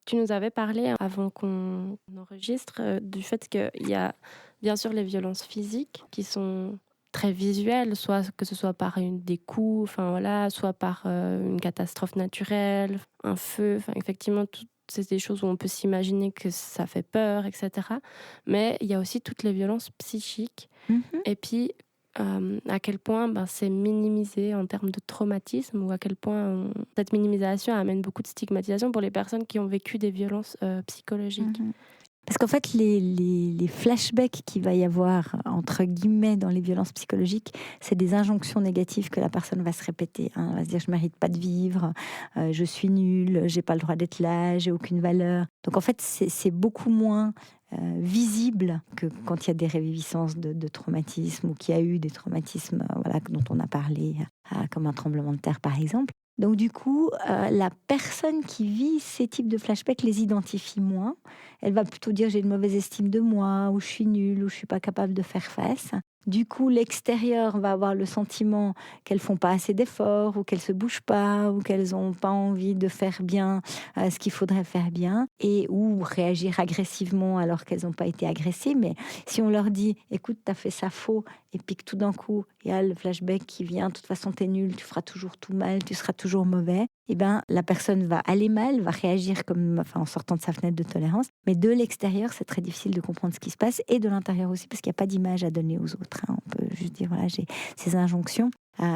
Tu nous avais parlé, avant qu'on enregistre, du fait qu'il y a bien sûr les violences physiques qui sont très visuelles, soit que ce soit par des coups, soit par une catastrophe naturelle, un feu, effectivement, c'est des choses où on peut s'imaginer que ça fait peur, etc. Mais il y a aussi toutes les violences psychiques. Et puis, à quel point c'est minimisé en termes de traumatisme, ou à quel point cette minimisation amène beaucoup de stigmatisation pour les personnes qui ont vécu des violences psychologiques. Parce qu'en fait, les flashbacks qu'il va y avoir, entre guillemets, dans les violences psychologiques, c'est des injonctions négatives que la personne va se répéter. Elle va se dire, je ne mérite pas de vivre, je suis nulle, je n'ai pas le droit d'être là, j'ai aucune valeur. Donc en fait, c'est beaucoup moins visible que quand il y a des réviviscences de traumatismes, ou qu'il y a eu des traumatismes dont on a parlé, comme un tremblement de terre par exemple. Donc du coup, la personne qui vit ces types de flashbacks les identifie moins. Elle va plutôt dire j'ai une mauvaise estime de moi, ou je suis nulle, ou je suis pas capable de faire face. Du coup, l'extérieur va avoir le sentiment qu'elles font pas assez d'efforts, ou qu'elles se bougent pas, ou qu'elles ont pas envie de faire bien ce qu'il faudrait faire bien, et ou réagir agressivement alors qu'elles n'ont pas été agressées. Mais si on leur dit, écoute, t'as fait ça faux, et puis que tout d'un coup, il y a le flashback qui vient, de toute façon, t'es nul, tu feras toujours tout mal, tu seras toujours mauvais, eh ben, la personne va aller mal, va réagir comme, enfin, en sortant de sa fenêtre de tolérance. Mais de l'extérieur, c'est très difficile de comprendre ce qui se passe, et de l'intérieur aussi, parce qu'il n'y a pas d'image à donner aux autres. On peut juste dire, voilà, j'ai ces injonctions.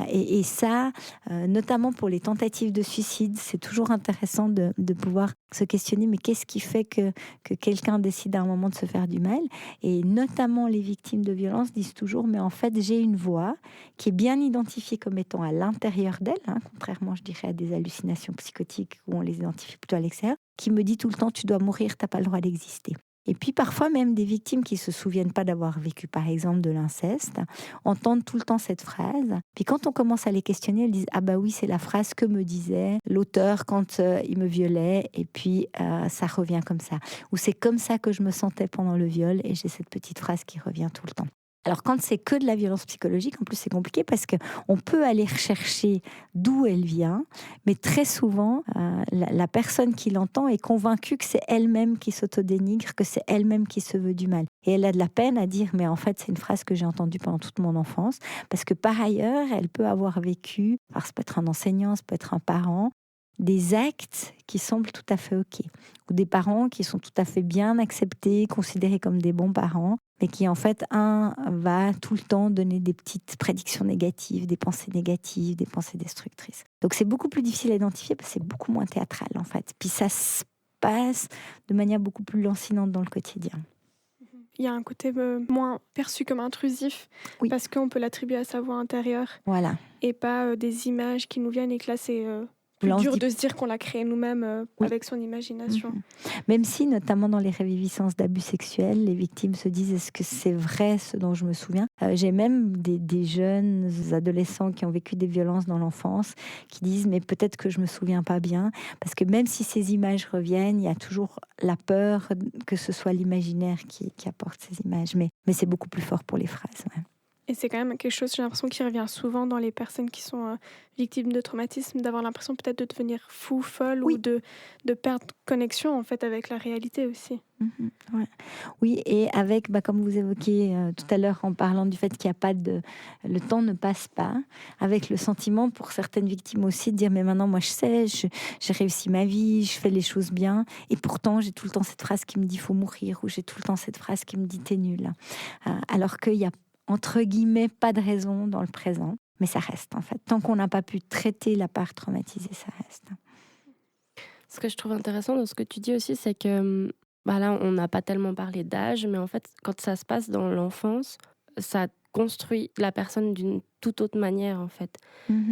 Et ça, notamment pour les tentatives de suicide, c'est toujours intéressant de pouvoir se questionner, mais qu'est-ce qui fait que quelqu'un décide à un moment de se faire du mal? Et notamment les victimes de violences disent toujours, mais en fait, j'ai une voix qui est bien identifiée comme étant à l'intérieur d'elle, contrairement, je dirais, à des hallucinations psychotiques où on les identifie plutôt à l'extérieur, qui me dit tout le temps, tu dois mourir, t'as pas le droit d'exister. Et puis parfois même des victimes qui se souviennent pas d'avoir vécu par exemple de l'inceste entendent tout le temps cette phrase. Puis quand on commence à les questionner, elles disent ah bah oui, c'est la phrase que me disait l'auteur quand il me violait, et puis ça revient comme ça. Ou c'est comme ça que je me sentais pendant le viol, et j'ai cette petite phrase qui revient tout le temps. Alors quand c'est que de la violence psychologique, en plus c'est compliqué parce qu'on peut aller rechercher d'où elle vient, mais très souvent la personne qui l'entend est convaincue que c'est elle-même qui s'autodénigre, que c'est elle-même qui se veut du mal. Et elle a de la peine à dire mais en fait c'est une phrase que j'ai entendue pendant toute mon enfance, parce que par ailleurs elle peut avoir vécu, alors ça peut être un enseignant, ça peut être un parent, des actes qui semblent tout à fait ok, ou des parents qui sont tout à fait bien acceptés, considérés comme des bons parents, mais qui en fait, un va tout le temps donner des petites prédictions négatives, des pensées négatives, des pensées destructrices. Donc c'est beaucoup plus difficile à identifier parce que c'est beaucoup moins théâtral en fait. Puis ça se passe de manière beaucoup plus lancinante dans le quotidien. Il y a un côté moins perçu comme intrusif, Oui. parce qu'on peut l'attribuer à sa voix intérieure Voilà. et pas des images qui nous viennent, et que là c'est plus Là, on se dur dit- de se dire qu'on l'a créé nous-mêmes Oui. avec son imagination. Mhm. Même si, notamment dans les réviviscences d'abus sexuels, les victimes se disent est-ce que c'est vrai ce dont je me souviens? J'ai même des jeunes adolescents qui ont vécu des violences dans l'enfance qui disent mais peut-être que je me souviens pas bien, parce que même si ces images reviennent, il y a toujours la peur que ce soit l'imaginaire qui apporte ces images. Mais c'est beaucoup plus fort pour les phrases. Ouais. Et c'est quand même quelque chose, j'ai l'impression, qui revient souvent dans les personnes qui sont victimes de traumatisme, d'avoir l'impression peut-être de devenir fou, folle, Oui. ou de perdre connexion en fait avec la réalité aussi. Ouais. Oui, et avec, comme vous évoquiez tout à l'heure en parlant du fait qu'il n'y a pas de... Le temps ne passe pas, avec le sentiment pour certaines victimes aussi de dire mais maintenant moi je sais, j'ai réussi ma vie, je fais les choses bien, et pourtant j'ai tout le temps cette phrase qui me dit faut mourir, ou j'ai tout le temps cette phrase qui me dit t'es nul. Alors qu'il y a entre guillemets pas de raison dans le présent, mais ça reste en fait. Tant qu'on n'a pas pu traiter la part traumatisée, ça reste. Ce que je trouve intéressant dans ce que tu dis aussi, c'est que là, on n'a pas tellement parlé d'âge, mais en fait, quand ça se passe dans l'enfance, ça construit la personne d'une toute autre manière, en fait.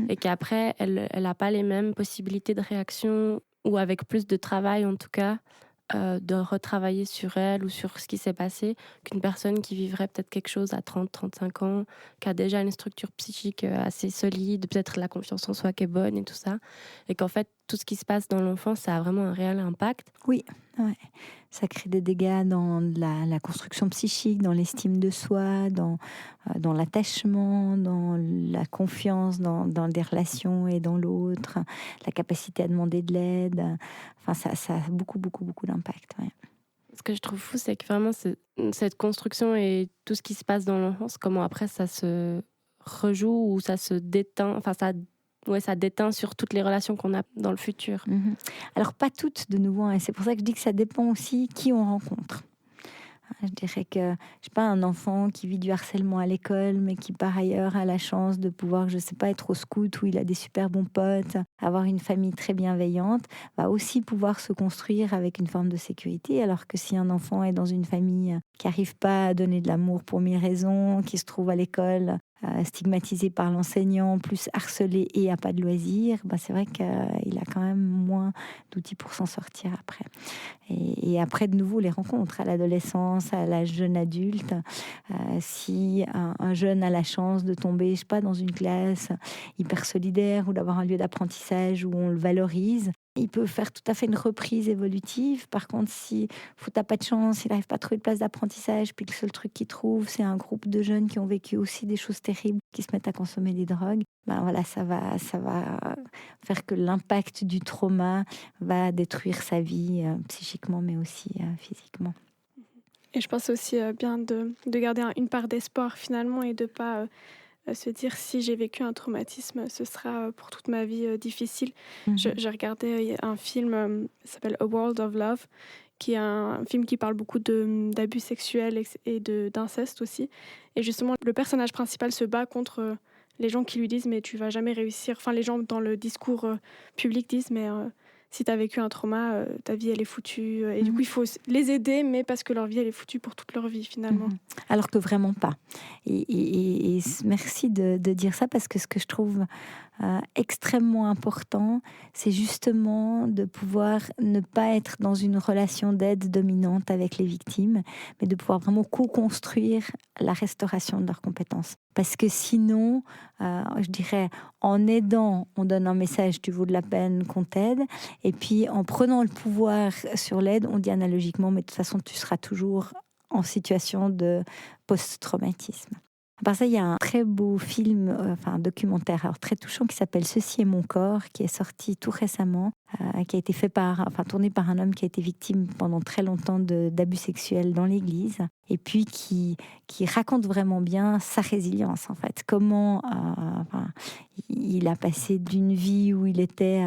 Et qu'après, elle n'a pas les mêmes possibilités de réaction, ou avec plus de travail, en tout cas, de retravailler sur elle ou sur ce qui s'est passé, qu'une personne qui vivrait peut-être quelque chose à 30-35 ans, qui a déjà une structure psychique assez solide, peut-être la confiance en soi qui est bonne et tout ça. Et qu'en fait, tout ce qui se passe dans l'enfance, ça a vraiment un réel impact. Oui, ouais. Ça crée des dégâts dans la construction psychique, dans l'estime de soi, dans l'attachement, dans la confiance, dans des relations et dans l'autre, la capacité à demander de l'aide. Enfin, ça a beaucoup, beaucoup, beaucoup d'impact. Ouais. Ce que je trouve fou, c'est que vraiment, cette construction et tout ce qui se passe dans l'enfance, comment après ça se rejoue ou ça se déteint, enfin ça déteint sur toutes les relations qu'on a dans le futur. Alors, pas toutes, de nouveau, et c'est pour ça que je dis que ça dépend aussi qui on rencontre. Je dirais que, je sais pas, un enfant qui vit du harcèlement à l'école, mais qui par ailleurs a la chance de pouvoir, je sais pas, être au scout où il a des super bons potes, avoir une famille très bienveillante, va aussi pouvoir se construire avec une forme de sécurité. Alors que si un enfant est dans une famille qui n'arrive pas à donner de l'amour pour 1000 raisons, qui se trouve à l'école stigmatisé par l'enseignant, plus harcelé et a pas de loisirs, c'est vrai qu'il a quand même moins d'outils pour s'en sortir après. Et après, de nouveau, les rencontres à l'adolescence, à l'âge jeune adulte. Si un jeune a la chance de tomber, je sais pas, dans une classe hyper solidaire ou d'avoir un lieu d'apprentissage où on le valorise, il peut faire tout à fait une reprise évolutive. Par contre, si t'as pas de chance, il n'arrive pas à trouver de place d'apprentissage, puis le seul truc qu'il trouve, c'est un groupe de jeunes qui ont vécu aussi des choses terribles, qui se mettent à consommer des drogues, ben voilà, ça va faire que l'impact du trauma va détruire sa vie psychiquement, mais aussi physiquement. Et je pense aussi bien de garder une part d'espoir finalement et de pas se dire si j'ai vécu un traumatisme, ce sera pour toute ma vie difficile. J'ai regardé un film qui s'appelle A World of Love, qui est un film qui parle beaucoup d'abus sexuels et d'inceste aussi. Et justement, le personnage principal se bat contre les gens qui lui disent mais tu vas jamais réussir. Enfin, les gens dans le discours public disent mais si tu as vécu un trauma, ta vie elle est foutue. Et du coup, il faut les aider, mais parce que leur vie elle est foutue pour toute leur vie finalement. Alors que vraiment pas. Et merci de dire ça, parce que ce que je trouve extrêmement important, c'est justement de pouvoir ne pas être dans une relation d'aide dominante avec les victimes, mais de pouvoir vraiment co-construire la restauration de leurs compétences. Parce que sinon, je dirais, en aidant, on donne un message, tu vaux de la peine qu'on t'aide. Et puis en prenant le pouvoir sur l'aide, on dit analogiquement, mais de toute façon, tu seras toujours en situation de post-traumatisme. À part ça, il y a un très beau film, un documentaire alors très touchant, qui s'appelle Ceci est mon corps, qui est sorti tout récemment, qui a été tourné par un homme qui a été victime pendant très longtemps d'abus sexuels dans l'église, et puis qui raconte vraiment bien sa résilience, en fait. Comment il a passé d'une vie où il était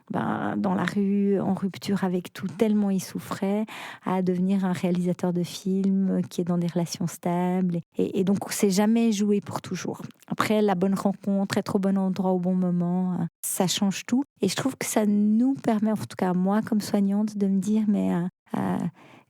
dans la rue, en rupture avec tout, tellement il souffrait, à devenir un réalisateur de films qui est dans des relations stables. Et donc, c'est jamais joué pour toujours. Après, la bonne rencontre, être au bon endroit au bon moment, ça change tout. Et je trouve que ça nous permet, en tout cas moi comme soignante, de me dire, mais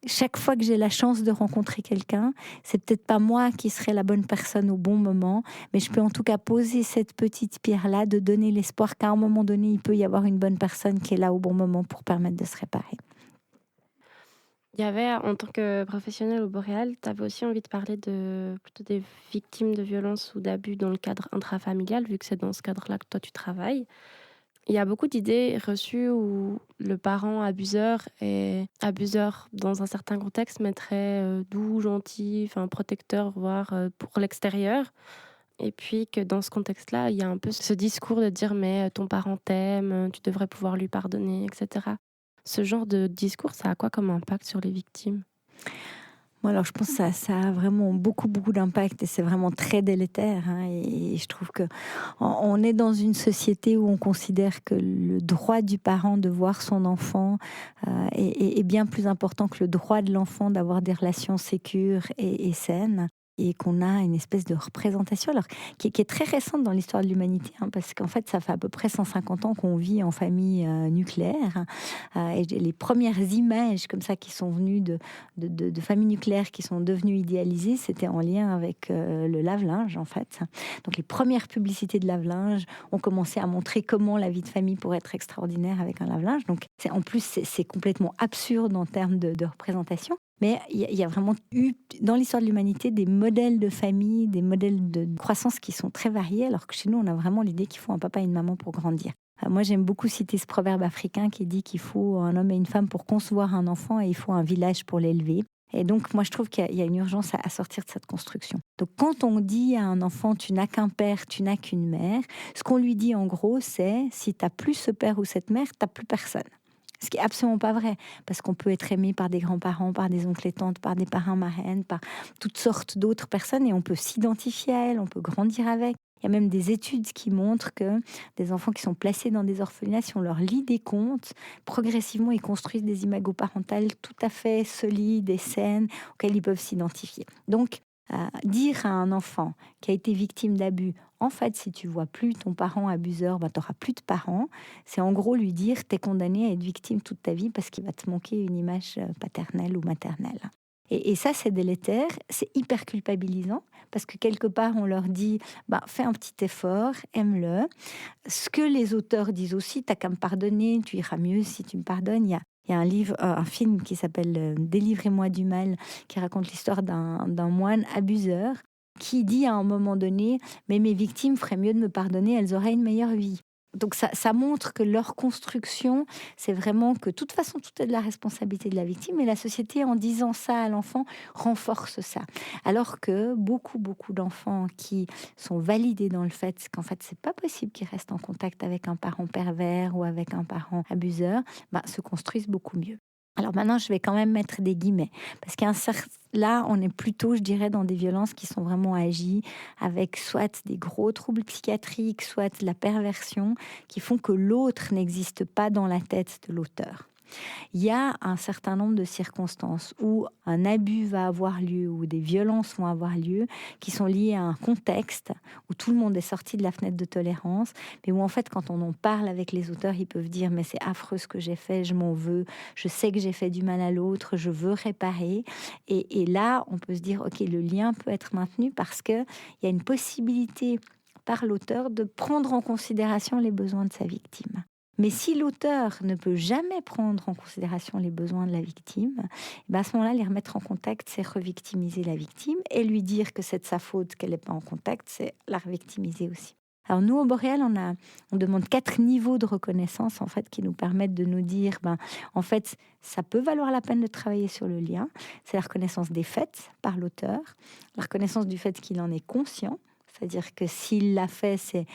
chaque fois que j'ai la chance de rencontrer quelqu'un, c'est peut-être pas moi qui serai la bonne personne au bon moment, mais je peux en tout cas poser cette petite pierre-là, de donner l'espoir qu'à un moment donné, il peut y avoir une bonne personne qui est là au bon moment pour permettre de se réparer. Il y avait, en tant que professionnel au Boréal, tu avais aussi envie de parler plutôt des victimes de violences ou d'abus dans le cadre intrafamilial, vu que c'est dans ce cadre-là que toi tu travailles. Il y a beaucoup d'idées reçues où le parent abuseur est abuseur dans un certain contexte, mais très doux, gentil, protecteur, voire pour l'extérieur. Et puis que dans ce contexte-là, il y a un peu ce discours de dire mais ton parent t'aime, tu devrais pouvoir lui pardonner, etc. Ce genre de discours, ça a quoi comme impact sur les victimes ? Moi, alors, je pense que ça a vraiment beaucoup d'impact, et c'est vraiment très délétère. Et je trouve que on est dans une société où on considère que le droit du parent de voir son enfant est bien plus important que le droit de l'enfant d'avoir des relations sécures et saines. Et qu'on a une espèce de représentation alors, qui est très récente dans l'histoire de l'humanité, parce qu'en fait, ça fait à peu près 150 ans qu'on vit en famille nucléaire. Et les premières images comme ça qui sont venues de familles nucléaires qui sont devenues idéalisées, c'était en lien avec le lave-linge, en fait. Donc les premières publicités de lave-linge ont commencé à montrer comment la vie de famille pourrait être extraordinaire avec un lave-linge. Donc en plus, c'est complètement absurde en termes de représentation. Mais il y a vraiment eu, dans l'histoire de l'humanité, des modèles de famille, des modèles de croissance qui sont très variés, alors que chez nous, on a vraiment l'idée qu'il faut un papa et une maman pour grandir. Moi, j'aime beaucoup citer ce proverbe africain qui dit qu'il faut un homme et une femme pour concevoir un enfant, et il faut un village pour l'élever. Et donc, moi, je trouve qu'il y a une urgence à sortir de cette construction. Donc, quand on dit à un enfant « tu n'as qu'un père, tu n'as qu'une mère », ce qu'on lui dit en gros, c'est « si tu n'as plus ce père ou cette mère, tu n'as plus personne ». Ce qui est absolument pas vrai, parce qu'on peut être aimé par des grands-parents, par des oncles et tantes, par des parrains, marraines, par toutes sortes d'autres personnes, et on peut s'identifier à elles, on peut grandir avec. Il y a même des études qui montrent que des enfants qui sont placés dans des orphelinats, si on leur lit des contes, progressivement, ils construisent des imago parentales tout à fait solides et saines, auxquelles ils peuvent s'identifier. Donc, dire à un enfant qui a été victime d'abus, en fait, si tu vois plus ton parent abuseur, tu n'auras plus de parents, c'est en gros lui dire t'es condamné à être victime toute ta vie parce qu'il va te manquer une image paternelle ou maternelle. Et ça, c'est délétère, c'est hyper culpabilisant, parce que quelque part, on leur dit fais un petit effort, aime-le. Ce que les auteurs disent aussi, t'as qu'à me pardonner, tu iras mieux si tu me pardonnes. Il y a un livre, un film qui s'appelle Délivrez-moi du mal, qui raconte l'histoire d'un moine abuseur qui dit à un moment donné, mais mes victimes feraient mieux de me pardonner, elles auraient une meilleure vie. Donc ça montre que leur construction, c'est vraiment que de toute façon, tout est de la responsabilité de la victime. Et la société, en disant ça à l'enfant, renforce ça. Alors que beaucoup d'enfants qui sont validés dans le fait qu'en fait, c'est pas possible qu'ils restent en contact avec un parent pervers ou avec un parent abuseur, se construisent beaucoup mieux. Alors maintenant, je vais quand même mettre des guillemets, parce là, on est plutôt, je dirais, dans des violences qui sont vraiment agies, avec soit des gros troubles psychiatriques, soit de la perversion, qui font que l'autre n'existe pas dans la tête de l'auteur. Il y a un certain nombre de circonstances où un abus va avoir lieu, où des violences vont avoir lieu, qui sont liées à un contexte où tout le monde est sorti de la fenêtre de tolérance, mais où en fait, quand on en parle avec les auteurs, ils peuvent dire « mais c'est affreux ce que j'ai fait, je m'en veux, je sais que j'ai fait du mal à l'autre, je veux réparer ». Et là, on peut se dire « ok, le lien peut être maintenu parce qu'il y a une possibilité par l'auteur de prendre en considération les besoins de sa victime ». Mais si l'auteur ne peut jamais prendre en considération les besoins de la victime, à ce moment-là, les remettre en contact, c'est revictimiser la victime et lui dire que c'est de sa faute qu'elle n'est pas en contact, c'est la revictimiser aussi. Alors nous, au Boréal, on demande 4 niveaux de reconnaissance en fait, qui nous permettent de nous dire, en fait, ça peut valoir la peine de travailler sur le lien. C'est la reconnaissance des faits par l'auteur, la reconnaissance du fait qu'il en est conscient. C'est-à-dire que s'il l'a fait, c'est...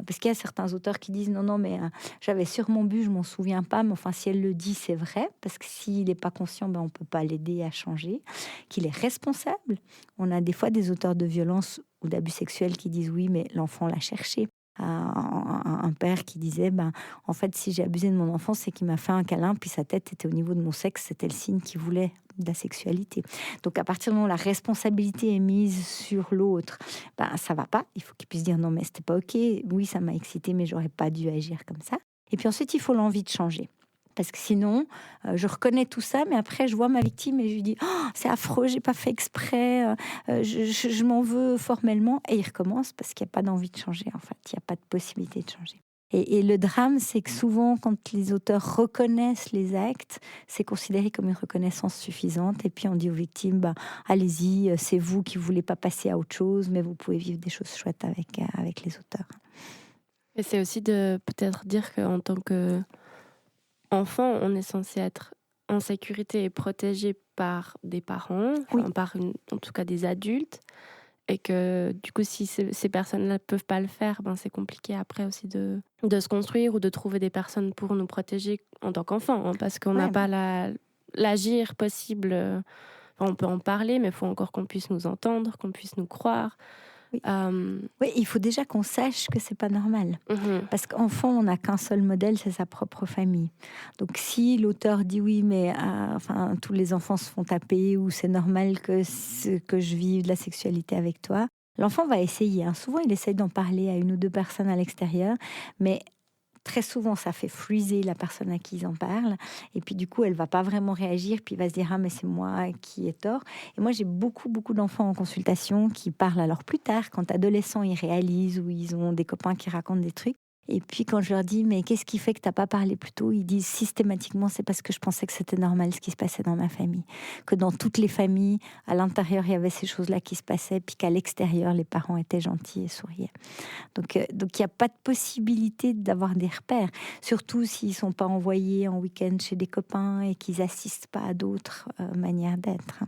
Parce qu'il y a certains auteurs qui disent non, mais j'avais sûrement bu, je m'en souviens pas, mais enfin, si elle le dit, c'est vrai, parce que s'il n'est pas conscient, on ne peut pas l'aider à changer, qu'il est responsable. On a des fois des auteurs de violence ou d'abus sexuels qui disent oui, mais l'enfant l'a cherché. Un père qui disait en fait, si j'ai abusé de mon enfant, c'est qu'il m'a fait un câlin, puis sa tête était au niveau de mon sexe, c'était le signe qu'il voulait de la sexualité. Donc à partir du moment où la responsabilité est mise sur l'autre, ça va pas, il faut qu'il puisse dire non mais c'était pas ok, oui ça m'a excité mais j'aurais pas dû agir comme ça. Et puis ensuite il faut l'envie de changer. Parce que sinon, je reconnais tout ça, mais après, je vois ma victime et je lui dis oh, « c'est affreux, j'ai pas fait exprès, je m'en veux formellement ». Et il recommence parce qu'il n'y a pas d'envie de changer, en fait. Il n'y a pas de possibilité de changer. Et le drame, c'est que souvent, quand les auteurs reconnaissent les actes, c'est considéré comme une reconnaissance suffisante. Et puis, on dit aux victimes allez-y, c'est vous qui ne voulez pas passer à autre chose, mais vous pouvez vivre des choses chouettes avec les auteurs. Et c'est aussi de peut-être dire qu'en tant que... enfant, on est censé être en sécurité et protégé par des parents, oui. en tout cas des adultes, et que du coup, si ces personnes-là ne peuvent pas le faire, c'est compliqué après aussi de se construire ou de trouver des personnes pour nous protéger en tant qu'enfant, parce qu'on n'a pas l'agir possible. On peut en parler, mais il faut encore qu'on puisse nous entendre, qu'on puisse nous croire. Oui. Oui, il faut déjà qu'on sache que c'est pas normal. Parce qu'enfant, on n'a qu'un seul modèle, c'est sa propre famille. Donc si l'auteur dit oui, mais tous les enfants se font taper ou c'est normal que je vive de la sexualité avec toi, l'enfant va essayer. Souvent, il essaye d'en parler à 1 ou 2 personnes à l'extérieur, mais très souvent, ça fait freezer la personne à qui ils en parlent. Et puis, du coup, elle va pas vraiment réagir. Puis, il va se dire, ah, mais c'est moi qui ai tort. Et moi, j'ai beaucoup d'enfants en consultation qui parlent alors plus tard, quand adolescents, ils réalisent ou ils ont des copains qui racontent des trucs. Et puis, quand je leur dis, mais qu'est-ce qui fait que tu n'as pas parlé plus tôt? Ils disent systématiquement, c'est parce que je pensais que c'était normal ce qui se passait dans ma famille. Que dans toutes les familles, à l'intérieur, il y avait ces choses-là qui se passaient, puis qu'à l'extérieur, les parents étaient gentils et souriaient. Donc, il n'y a pas de possibilité d'avoir des repères, surtout s'ils ne sont pas envoyés en week-end chez des copains et qu'ils n'assistent pas à d'autres manières d'être.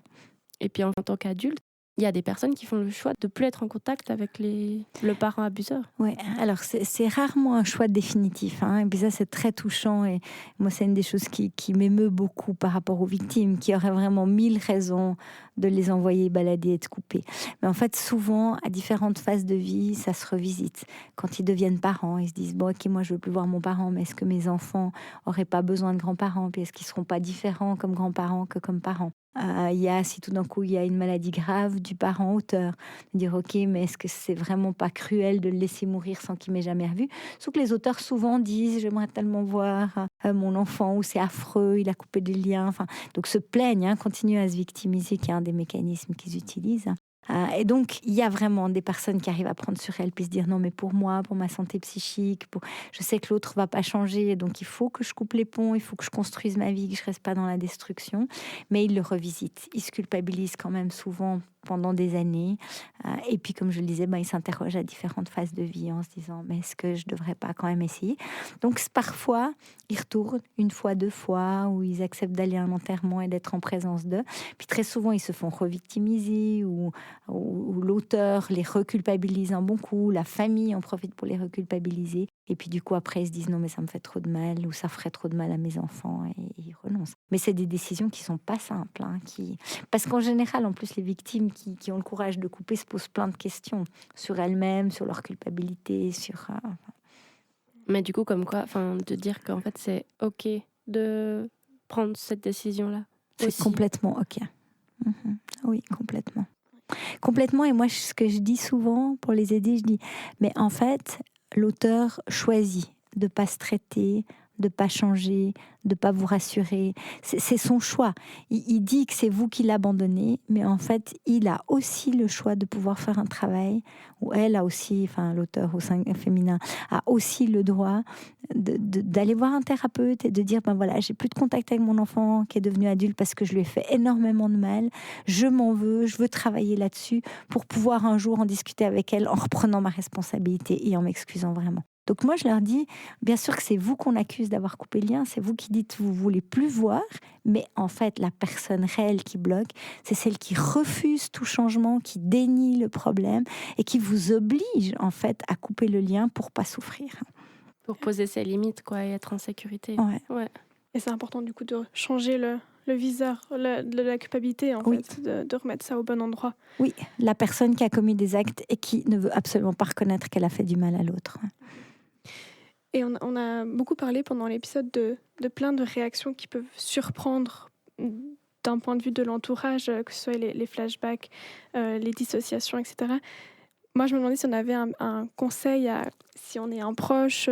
Et puis, en tant qu'adulte, il y a des personnes qui font le choix de ne plus être en contact avec le parent abuseur. Oui, alors c'est rarement un choix définitif. Et puis ça, c'est très touchant. Et moi, c'est une des choses qui m'émeut beaucoup par rapport aux victimes, qui auraient vraiment 1000 raisons de les envoyer balader et de couper. Mais en fait, souvent, à différentes phases de vie, ça se revisite. Quand ils deviennent parents, ils se disent, bon, ok, moi, je veux plus voir mon parent, mais est-ce que mes enfants n'auraient pas besoin de grands-parents? Puis est-ce qu'ils ne seront pas différents comme grands-parents que comme parents? Il y a, si tout d'un coup il y a une maladie grave du parent auteur, dire ok, mais est-ce que c'est vraiment pas cruel de le laisser mourir sans qu'il m'ait jamais revu? Sauf que les auteurs souvent disent j'aimerais tellement voir mon enfant, ou c'est affreux, il a coupé des liens, donc se plaignent, continuent à se victimiser, qui est un des mécanismes qu'ils utilisent. Et donc, il y a vraiment des personnes qui arrivent à prendre sur elles puis se dire non, mais pour moi, pour ma santé psychique, je sais que l'autre va pas changer, donc il faut que je coupe les ponts, il faut que je construise ma vie, que je reste pas dans la destruction. Mais ils le revisitent, ils se culpabilisent quand même souvent pendant des années. Et puis, comme je le disais, ils s'interrogent à différentes phases de vie en se disant mais est-ce que je devrais pas quand même essayer? Donc, parfois, ils retournent une fois, deux fois, ou ils acceptent d'aller à un enterrement et d'être en présence d'eux. Puis très souvent, ils se font revictimiser ou l'auteur les reculpabilise un bon coup, la famille en profite pour les reculpabiliser. Et puis du coup, après, ils se disent non, mais ça me fait trop de mal ou ça ferait trop de mal à mes enfants et ils renoncent. Mais c'est des décisions qui sont pas simples. Parce qu'en général, en plus, les victimes qui ont le courage de couper se posent plein de questions sur elles-mêmes, sur leur culpabilité, sur... Mais du coup, comme quoi, de dire qu'en fait, c'est OK de prendre cette décision-là. C'est aussi. complètement OK. Oui, complètement. Complètement. Et moi, ce que je dis souvent pour les aider, je dis, mais en fait, l'auteur choisit de pas se traiter, de pas changer, de pas vous rassurer. C'est son choix. Il dit que c'est vous qui l'abandonnez, mais en fait, il a aussi le choix de pouvoir faire un travail, ou elle a aussi, l'auteur au sein féminin a aussi le droit d'aller voir un thérapeute et de dire, voilà, j'ai plus de contact avec mon enfant qui est devenu adulte parce que je lui ai fait énormément de mal. Je m'en veux, je veux travailler là-dessus pour pouvoir un jour en discuter avec elle en reprenant ma responsabilité et en m'excusant vraiment. Donc moi, je leur dis, bien sûr que c'est vous qu'on accuse d'avoir coupé le lien, c'est vous qui dites que vous voulez plus voir, mais en fait, la personne réelle qui bloque, c'est celle qui refuse tout changement, qui dénie le problème et qui vous oblige en fait à couper le lien pour pas souffrir. Pour poser ses limites, quoi, et être en sécurité. Ouais. Et c'est important du coup de changer le viseur de la culpabilité, fait, de remettre ça au bon endroit. Oui, la personne qui a commis des actes et qui ne veut absolument pas reconnaître qu'elle a fait du mal à l'autre. Et on a beaucoup parlé pendant l'épisode de plein de réactions qui peuvent surprendre d'un point de vue de l'entourage, que ce soit les flashbacks, les dissociations, etc. Moi, je me demandais si on avait un conseil si on est un proche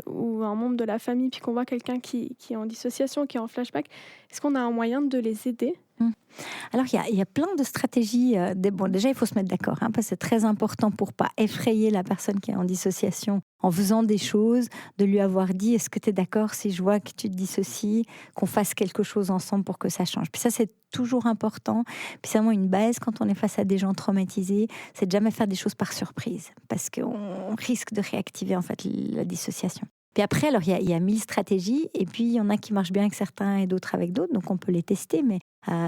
ou un membre de la famille, puis qu'on voit quelqu'un qui est en dissociation, qui est en flashback, est-ce qu'on a un moyen de les aider ? Alors, il y a plein de stratégies. Déjà, il faut se mettre d'accord, parce que c'est très important pour pas effrayer la personne qui est en dissociation en faisant des choses, de lui avoir dit, est-ce que tu es d'accord si je vois que tu te dissocies, qu'on fasse quelque chose ensemble pour que ça change. Puis ça, c'est toujours important. Puis c'est vraiment une base quand on est face à des gens traumatisés, c'est de jamais faire des choses par surprise, parce qu'on risque de réactiver en fait la dissociation. Puis après, alors il y a 1000 stratégies, et puis il y en a qui marchent bien avec certains et d'autres avec d'autres, donc on peut les tester, mais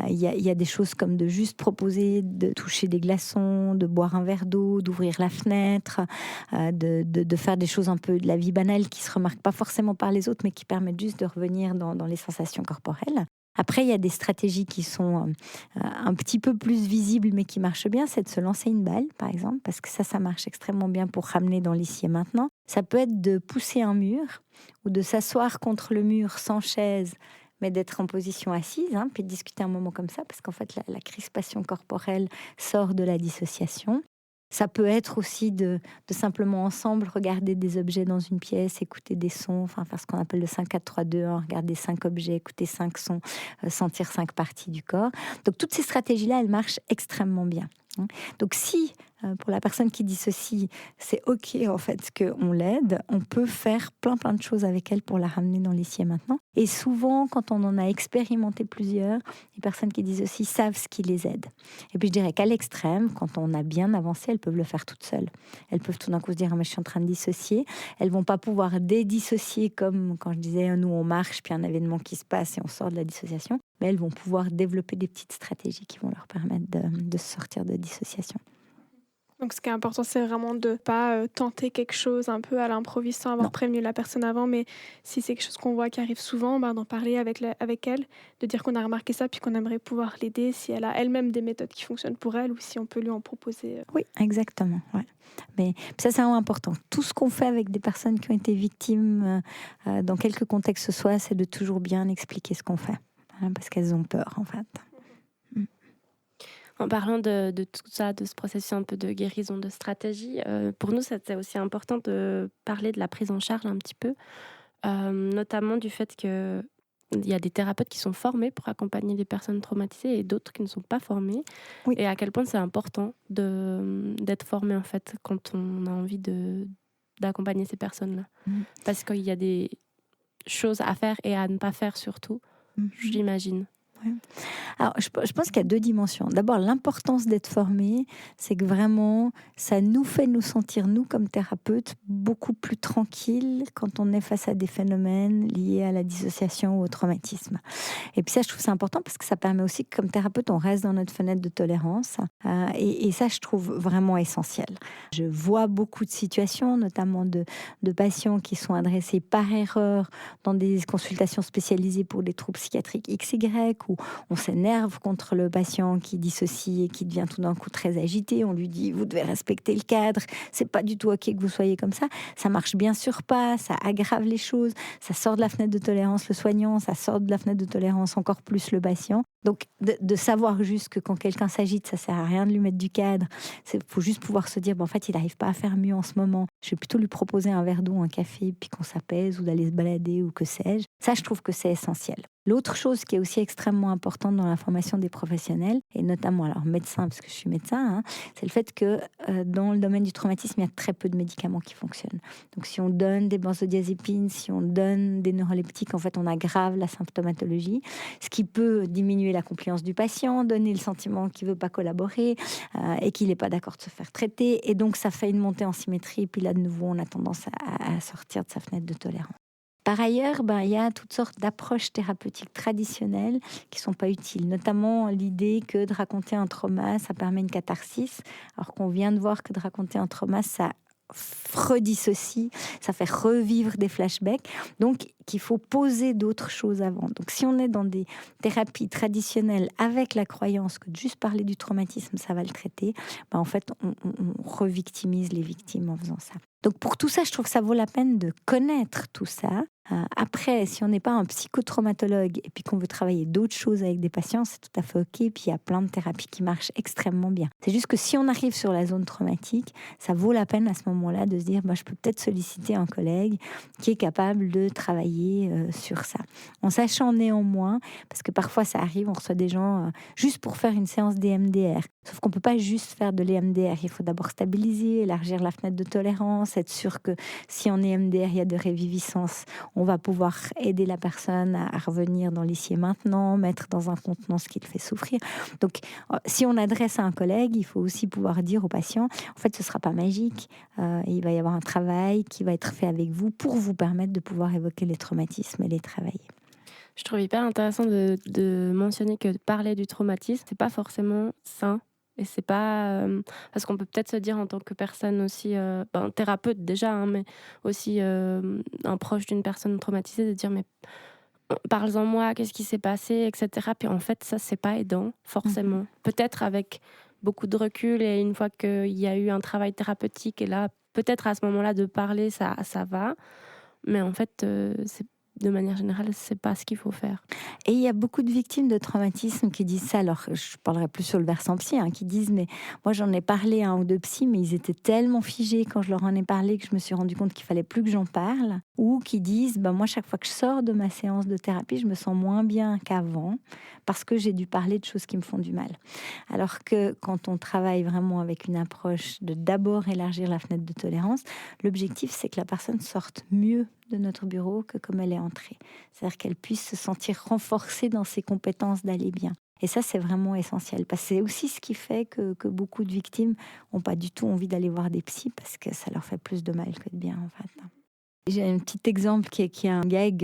il y a des choses comme de juste proposer de toucher des glaçons, de boire un verre d'eau, d'ouvrir la fenêtre, de faire des choses un peu de la vie banale qui se remarquent pas forcément par les autres, mais qui permettent juste de revenir dans les sensations corporelles. Après, il y a des stratégies qui sont un petit peu plus visibles, mais qui marchent bien. C'est de se lancer une balle, par exemple, parce que ça marche extrêmement bien pour ramener dans l'ici et maintenant. Ça peut être de pousser un mur ou de s'asseoir contre le mur sans chaise, mais d'être en position assise, puis de discuter un moment comme ça, parce qu'en fait, la crispation corporelle sort de la dissociation. Ça peut être aussi de simplement ensemble regarder des objets dans une pièce, écouter des sons, faire ce qu'on appelle le 5-4-3-2-1, regarder 5 objets, écouter 5 sons, sentir 5 parties du corps. Donc toutes ces stratégies-là, elles marchent extrêmement bien. Donc si, pour la personne qui dissocie, c'est OK en fait qu'on l'aide, on peut faire plein de choses avec elle pour la ramener dans l'ici et maintenant. Et souvent, quand on en a expérimenté plusieurs, les personnes qui dissocient savent ce qui les aide. Et puis je dirais qu'à l'extrême, quand on a bien avancé, elles peuvent le faire toutes seules. Elles peuvent tout d'un coup se dire, mais je suis en train de dissocier. Elles vont pas pouvoir dédissocier comme quand je disais, nous on marche, puis un événement qui se passe et on sort de la dissociation. Mais elles vont pouvoir développer des petites stratégies qui vont leur permettre de sortir de dissociation. Donc ce qui est important, c'est vraiment de ne pas tenter quelque chose un peu à l'improviste sans avoir prévenu la personne avant, mais si c'est quelque chose qu'on voit qui arrive souvent, d'en parler avec elle, de dire qu'on a remarqué ça, puis qu'on aimerait pouvoir l'aider si elle a elle-même des méthodes qui fonctionnent pour elle ou si on peut lui en proposer. Oui, exactement. Ouais. Mais ça, c'est vraiment important. Tout ce qu'on fait avec des personnes qui ont été victimes, dans quelque contexte ce soit, c'est de toujours bien expliquer ce qu'on fait. Parce qu'elles ont peur, en fait. En parlant de tout ça, de ce processus un peu de guérison, de stratégie, pour nous, c'était aussi important de parler de la prise en charge un petit peu, notamment du fait que il y a des thérapeutes qui sont formés pour accompagner les personnes traumatisées et d'autres qui ne sont pas formés. Oui. Et à quel point c'est important d'être formé, en fait, quand on a envie d'accompagner ces personnes-là. Parce qu'il y a des choses à faire et à ne pas faire surtout, j'imagine. Ouais. Alors, je pense qu'il y a 2 dimensions. D'abord, l'importance d'être formé, c'est que vraiment, ça nous fait nous sentir, nous, comme thérapeutes, beaucoup plus tranquilles quand on est face à des phénomènes liés à la dissociation ou au traumatisme. Et puis ça, je trouve ça important parce que ça permet aussi que, comme thérapeute, on reste dans notre fenêtre de tolérance. Et ça, je trouve vraiment essentiel. Je vois beaucoup de situations, notamment de patients qui sont adressés par erreur dans des consultations spécialisées pour des troubles psychiatriques XY, où on s'énerve contre le patient qui dissocie et qui devient tout d'un coup très agité. On lui dit, vous devez respecter le cadre, c'est pas du tout ok que vous soyez comme ça. Ça marche bien sûr pas, ça aggrave les choses, ça sort de la fenêtre de tolérance le soignant, ça sort de la fenêtre de tolérance encore plus le patient. Donc de savoir juste que quand quelqu'un s'agite, ça sert à rien de lui mettre du cadre. Il faut juste pouvoir se dire, en fait, il n'arrive pas à faire mieux en ce moment. Je vais plutôt lui proposer un verre d'eau, un café, puis qu'on s'apaise, ou d'aller se balader, ou que sais-je. Ça, je trouve que c'est essentiel. L'autre chose qui est aussi extrêmement importante dans la formation des professionnels, et notamment alors médecin, parce que je suis médecin, c'est le fait que dans le domaine du traumatisme, il y a très peu de médicaments qui fonctionnent. Donc si on donne des benzodiazépines, si on donne des neuroleptiques, en fait, on aggrave la symptomatologie, ce qui peut diminuer la compliance du patient, donner le sentiment qu'il ne veut pas collaborer et qu'il n'est pas d'accord de se faire traiter. Et donc, ça fait une montée en symétrie. Et puis là, de nouveau, on a tendance à sortir de sa fenêtre de tolérance. Par ailleurs, il y a toutes sortes d'approches thérapeutiques traditionnelles qui ne sont pas utiles, notamment l'idée que de raconter un trauma, ça permet une catharsis, alors qu'on vient de voir que de raconter un trauma, ça redissocie, ça fait revivre des flashbacks, donc qu'il faut poser d'autres choses avant. Donc si on est dans des thérapies traditionnelles avec la croyance que de juste parler du traumatisme, ça va le traiter, en fait, on revictimise les victimes en faisant ça. Donc pour tout ça, je trouve que ça vaut la peine de connaître tout ça. Après, si on n'est pas un psychotraumatologue et puis qu'on veut travailler d'autres choses avec des patients, c'est tout à fait OK. Puis il y a plein de thérapies qui marchent extrêmement bien. C'est juste que si on arrive sur la zone traumatique, ça vaut la peine à ce moment-là de se dire, je peux peut-être solliciter un collègue qui est capable de travailler sur ça. En sachant néanmoins, parce que parfois ça arrive, on reçoit des gens juste pour faire une séance d'EMDR. Sauf qu'on ne peut pas juste faire de l'EMDR. Il faut d'abord stabiliser, élargir la fenêtre de tolérance, être sûr que si en EMDR il y a de réviviscence, on va pouvoir aider la personne à revenir dans l'ici et maintenant, mettre dans un contenant ce qui le fait souffrir. Donc, si on adresse à un collègue, il faut aussi pouvoir dire au patient, en fait, ce ne sera pas magique. Il va y avoir un travail qui va être fait avec vous pour vous permettre de pouvoir évoquer les traumatismes et les travailler. Je trouve hyper intéressant de mentionner que parler du traumatisme, c'est pas forcément sain. Et c'est pas... parce qu'on peut peut-être se dire en tant que personne aussi... thérapeute déjà, mais aussi un proche d'une personne traumatisée, de dire mais parle-en moi, qu'est-ce qui s'est passé, etc. Puis en fait, ça, c'est pas aidant, forcément. Peut-être avec beaucoup de recul et une fois qu'il y a eu un travail thérapeutique, et là, peut-être à ce moment-là, de parler, ça va. Mais en fait, de manière générale, c'est pas ce qu'il faut faire. Et il y a beaucoup de victimes de traumatisme qui disent ça, alors je parlerai plus sur le versant psy, qui disent, mais moi j'en ai parlé à un ou deux psys, mais ils étaient tellement figés quand je leur en ai parlé que je me suis rendu compte qu'il fallait plus que j'en parle, ou qui disent, moi chaque fois que je sors de ma séance de thérapie, je me sens moins bien qu'avant, parce que j'ai dû parler de choses qui me font du mal. Alors que quand on travaille vraiment avec une approche de d'abord élargir la fenêtre de tolérance, l'objectif c'est que la personne sorte mieux de notre bureau que comme elle est entrée. C'est-à-dire qu'elle puisse se sentir renforcée dans ses compétences d'aller bien. Et ça, c'est vraiment essentiel. Parce que c'est aussi ce qui fait que beaucoup de victimes n'ont pas du tout envie d'aller voir des psys parce que ça leur fait plus de mal que de bien, en fait. J'ai un petit exemple qui est un gag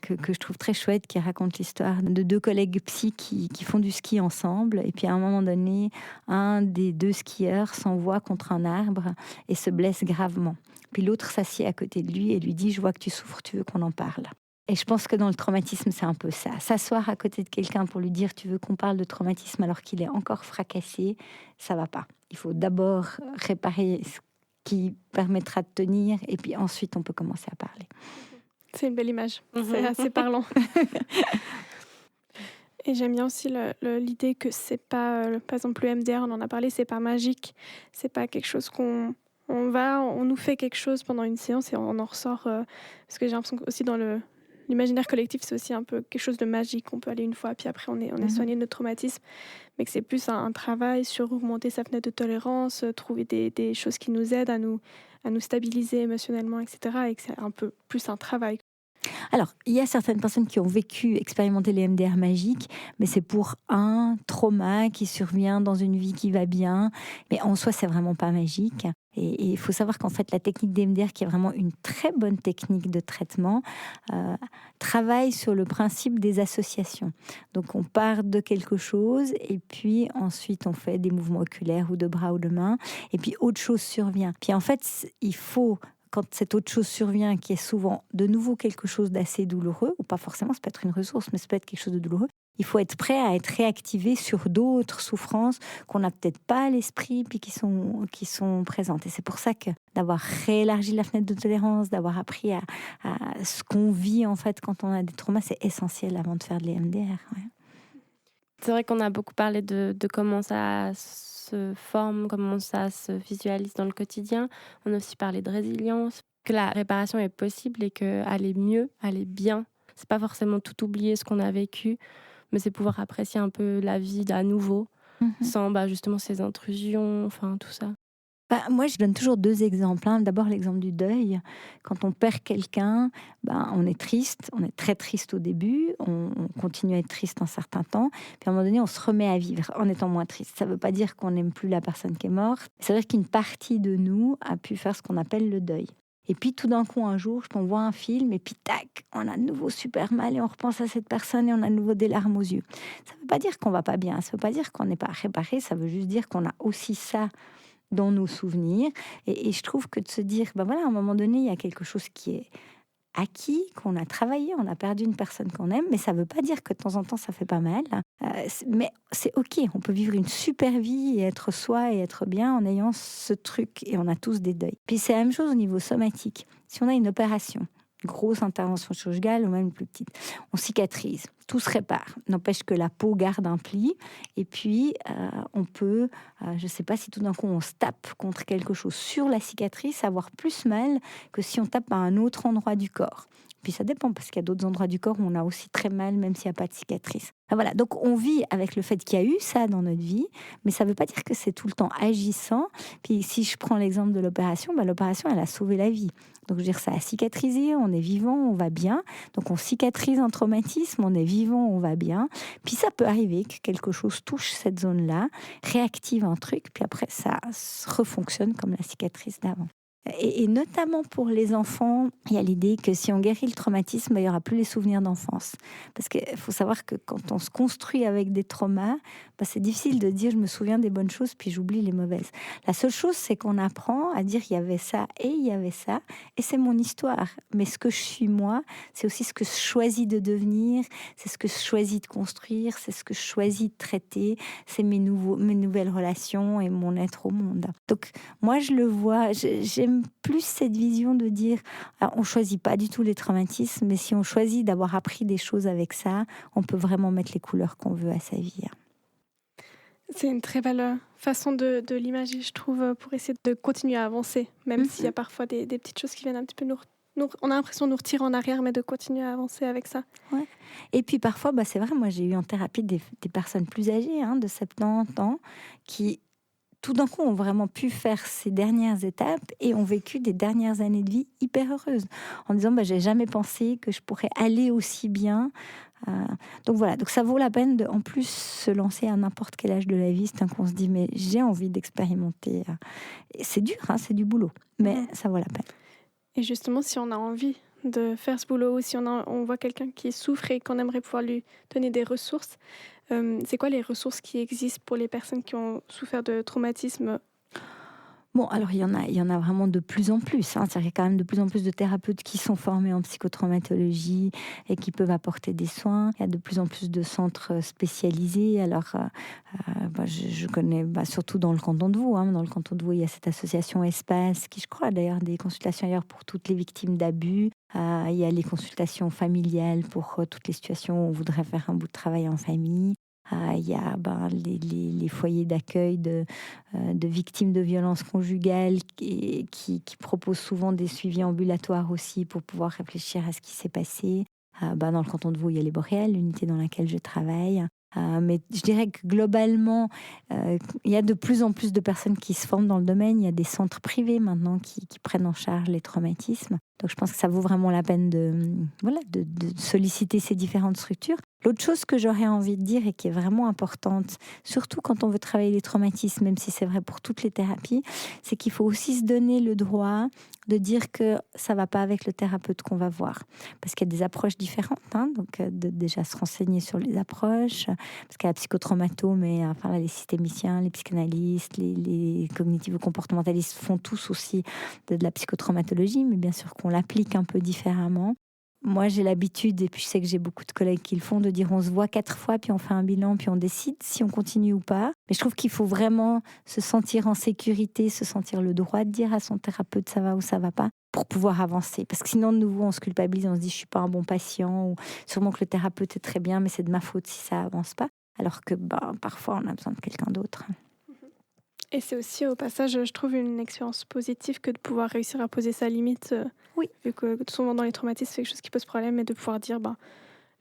que je trouve très chouette, qui raconte l'histoire de deux collègues psy qui font du ski ensemble. Et puis à un moment donné, un des deux skieurs s'envoie contre un arbre et se blesse gravement. Puis l'autre s'assied à côté de lui et lui dit « Je vois que tu souffres, tu veux qu'on en parle ?» Et je pense que dans le traumatisme, c'est un peu ça. S'asseoir à côté de quelqu'un pour lui dire « Tu veux qu'on parle de traumatisme alors qu'il est encore fracassé ?» Ça va pas. Il faut d'abord réparer ce qui permettra de tenir, et puis ensuite on peut commencer à parler. C'est une belle image, c'est assez parlant. Et j'aime bien aussi l'idée que c'est pas, par exemple le MDR, on en a parlé, c'est pas magique, c'est pas quelque chose on nous fait quelque chose pendant une séance et on en ressort, parce que j'ai l'impression que aussi dans le l'imaginaire collectif, c'est aussi un peu quelque chose de magique. On peut aller une fois, puis après on est Mhm. soigné de notre traumatisme, mais que c'est plus un travail sur augmenter sa fenêtre de tolérance, trouver des choses qui nous aident à nous stabiliser émotionnellement, et cetera, et que c'est un peu plus un travail. Alors, il y a certaines personnes qui ont vécu, expérimenté les MDR magiques, mais c'est pour un trauma qui survient dans une vie qui va bien. Mais en soi, c'est vraiment pas magique. Et il faut savoir qu'en fait, la technique des MDR, qui est vraiment une très bonne technique de traitement, euh, travaille sur le principe des associations. Donc, on part de quelque chose et puis ensuite, on fait des mouvements oculaires ou de bras ou de mains. Et puis, autre chose survient. Puis en fait, il faut quand cette autre chose survient, qui est souvent de nouveau quelque chose d'assez douloureux, ou pas forcément, ça peut être une ressource, mais ça peut être quelque chose de douloureux, il faut être prêt à être réactivé sur d'autres souffrances qu'on n'a peut-être pas à l'esprit, puis qui sont présentes. Et c'est pour ça que d'avoir réélargi la fenêtre de tolérance, d'avoir appris à ce qu'on vit en fait quand on a des traumas, c'est essentiel avant de faire de l'EMDR. Ouais. C'est vrai qu'on a beaucoup parlé de comment ça se forme, comment ça se visualise dans le quotidien. On a aussi parlé de résilience, que la réparation est possible et qu'aller mieux, aller bien, c'est pas forcément tout oublier ce qu'on a vécu, mais c'est pouvoir apprécier un peu la vie à nouveau, Mhm. sans justement ces intrusions, enfin tout ça. Bah, moi, je donne toujours 2 exemples, hein. D'abord, l'exemple du deuil. Quand on perd quelqu'un, ben, on est triste, on est très triste au début, on continue à être triste un certain temps, puis à un moment donné, on se remet à vivre en étant moins triste. Ça ne veut pas dire qu'on n'aime plus la personne qui est morte, ça veut dire qu'une partie de nous a pu faire ce qu'on appelle le deuil. Et puis tout d'un coup, un jour, on voit un film et puis tac, on a de nouveau super mal et on repense à cette personne et on a de nouveau des larmes aux yeux. Ça ne veut pas dire qu'on va pas bien, ça ne veut pas dire qu'on n'est pas réparé, ça veut juste dire qu'on a aussi ça dans nos souvenirs. Et je trouve que de se dire, ben voilà, à un moment donné, il y a quelque chose qui est acquis, qu'on a travaillé, on a perdu une personne qu'on aime, mais ça ne veut pas dire que de temps en temps, ça fait pas mal. Mais c'est OK, on peut vivre une super vie et être soi et être bien en ayant ce truc. Et on a tous des deuils. Puis c'est la même chose au niveau somatique. Si on a une opération, une grosse intervention chirurgicale ou même une plus petite, on cicatrise, tout se répare. N'empêche que la peau garde un pli. Et puis, on peut, je ne sais pas si tout d'un coup on se tape contre quelque chose sur la cicatrice, avoir plus mal que si on tape à un autre endroit du corps. Puis ça dépend, parce qu'il y a d'autres endroits du corps où on a aussi très mal, même s'il n'y a pas de cicatrice. Voilà, donc on vit avec le fait qu'il y a eu ça dans notre vie, mais ça ne veut pas dire que c'est tout le temps agissant. Puis si je prends l'exemple de l'opération, l'opération, elle a sauvé la vie. Donc je veux dire, ça a cicatrisé, on est vivant, on va bien. Donc on cicatrise un traumatisme, on est vivant, on va bien. Puis ça peut arriver que quelque chose touche cette zone-là, réactive un truc, puis après ça refonctionne comme la cicatrice d'avant. Et notamment pour les enfants, il y a l'idée que si on guérit le traumatisme, il n'y aura plus les souvenirs d'enfance. Parce qu'il faut savoir que quand on se construit avec des traumas, c'est difficile de dire je me souviens des bonnes choses puis j'oublie les mauvaises. La seule chose, c'est qu'on apprend à dire il y avait ça et il y avait ça, et c'est mon histoire. Mais ce que je suis moi, c'est aussi ce que je choisis de devenir, c'est ce que je choisis de construire, c'est ce que je choisis de traiter, c'est mes nouvelles relations et mon être au monde. Donc moi, je le vois, j'aime plus cette vision de dire, alors, on choisit pas du tout les traumatismes, mais si on choisit d'avoir appris des choses avec ça, on peut vraiment mettre les couleurs qu'on veut à sa vie. C'est une très belle façon de l'imager, je trouve, pour essayer de continuer à avancer, même s'il y a parfois des petites choses qui viennent un petit peu on a l'impression de nous retirer en arrière, mais de continuer à avancer avec ça. Ouais. Et puis parfois, c'est vrai, moi j'ai eu en thérapie des personnes plus âgées, de 70 ans, qui tout d'un coup ont vraiment pu faire ces dernières étapes et ont vécu des dernières années de vie hyper heureuses, en disant j'ai jamais pensé que je pourrais aller aussi bien. Euh, donc voilà, donc ça vaut la peine de en plus se lancer à n'importe quel âge de la vie. C'est un qu'on se dit mais j'ai envie d'expérimenter. Et c'est dur, c'est du boulot, mais ça vaut la peine. Et justement, si on a envie de faire ce boulot, ou si on voit quelqu'un qui souffre et qu'on aimerait pouvoir lui donner des ressources, c'est quoi les ressources qui existent pour les personnes qui ont souffert de traumatisme? Bon, alors il y en a vraiment de plus en plus. C'est-à-dire qu'il y a quand même de plus en plus de thérapeutes qui sont formés en psychotraumatologie et qui peuvent apporter des soins. Il y a de plus en plus de centres spécialisés. Alors, je connais surtout dans le canton de Vaud. Dans le canton de Vaud, il y a cette association Espace qui, je crois, a d'ailleurs des consultations ailleurs pour toutes les victimes d'abus. Il y a les consultations familiales pour toutes les situations où on voudrait faire un bout de travail en famille. Il y a les foyers d'accueil de victimes de violences conjugales qui proposent souvent des suivis ambulatoires aussi pour pouvoir réfléchir à ce qui s'est passé. Dans le canton de Vaud, il y a les Boréales, l'unité dans laquelle je travaille. Mais je dirais que globalement, il y a de plus en plus de personnes qui se forment dans le domaine. Il y a des centres privés maintenant qui prennent en charge les traumatismes. Donc je pense que ça vaut vraiment la peine de solliciter ces différentes structures. L'autre chose que j'aurais envie de dire et qui est vraiment importante, surtout quand on veut travailler les traumatismes, même si c'est vrai pour toutes les thérapies, c'est qu'il faut aussi se donner le droit de dire que ça ne va pas avec le thérapeute qu'on va voir. Parce qu'il y a des approches différentes, donc de déjà se renseigner sur les approches, parce qu'il y a la psychotraumato, mais les systémiciens, les psychanalystes, les cognitivo-comportementalistes font tous aussi de la psychotraumatologie, mais bien sûr qu'on l'applique un peu différemment. Moi, j'ai l'habitude, et puis je sais que j'ai beaucoup de collègues qui le font, de dire on se voit 4 fois, puis on fait un bilan, puis on décide si on continue ou pas. Mais je trouve qu'il faut vraiment se sentir en sécurité, se sentir le droit de dire à son thérapeute ça va ou ça va pas, pour pouvoir avancer. Parce que sinon, de nouveau, on se culpabilise, on se dit je suis pas un bon patient, ou sûrement que le thérapeute est très bien, mais c'est de ma faute si ça avance pas. Alors que parfois, on a besoin de quelqu'un d'autre. Et c'est aussi, au passage, je trouve une expérience positive que de pouvoir réussir à poser sa limite. Oui. Vu que souvent dans les traumatismes, c'est quelque chose qui pose problème, et de pouvoir dire,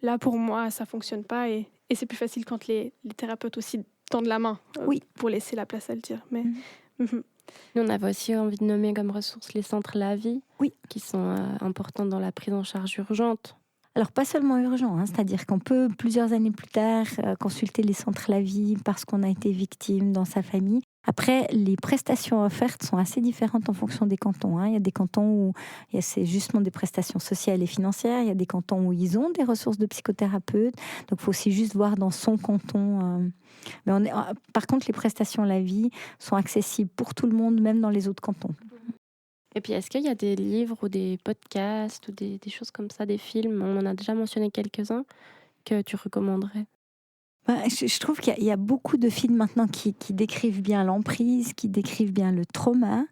là, pour moi, ça fonctionne pas. Et c'est plus facile quand les thérapeutes aussi tendent la main Oui. pour laisser la place à le dire. Mais, Nous, on avait aussi envie de nommer comme ressources les centres La Vie, Oui. qui sont importants dans la prise en charge urgente. Alors, pas seulement urgent, c'est-à-dire qu'on peut, plusieurs années plus tard, consulter les centres La Vie parce qu'on a été victime dans sa famille. Après, les prestations offertes sont assez différentes en fonction des cantons. Il y a des cantons où c'est justement des prestations sociales et financières. Il y a des cantons où ils ont des ressources de psychothérapeutes. Donc, il faut aussi juste voir dans son canton. Mais par contre, les prestations La Vie sont accessibles pour tout le monde, même dans les autres cantons. Et puis, est-ce qu'il y a des livres ou des podcasts ou des choses comme ça, des films, on en a déjà mentionné quelques-uns, que tu recommanderais? Je trouve qu'il y a beaucoup de films maintenant qui décrivent bien l'emprise, qui décrivent bien le trauma,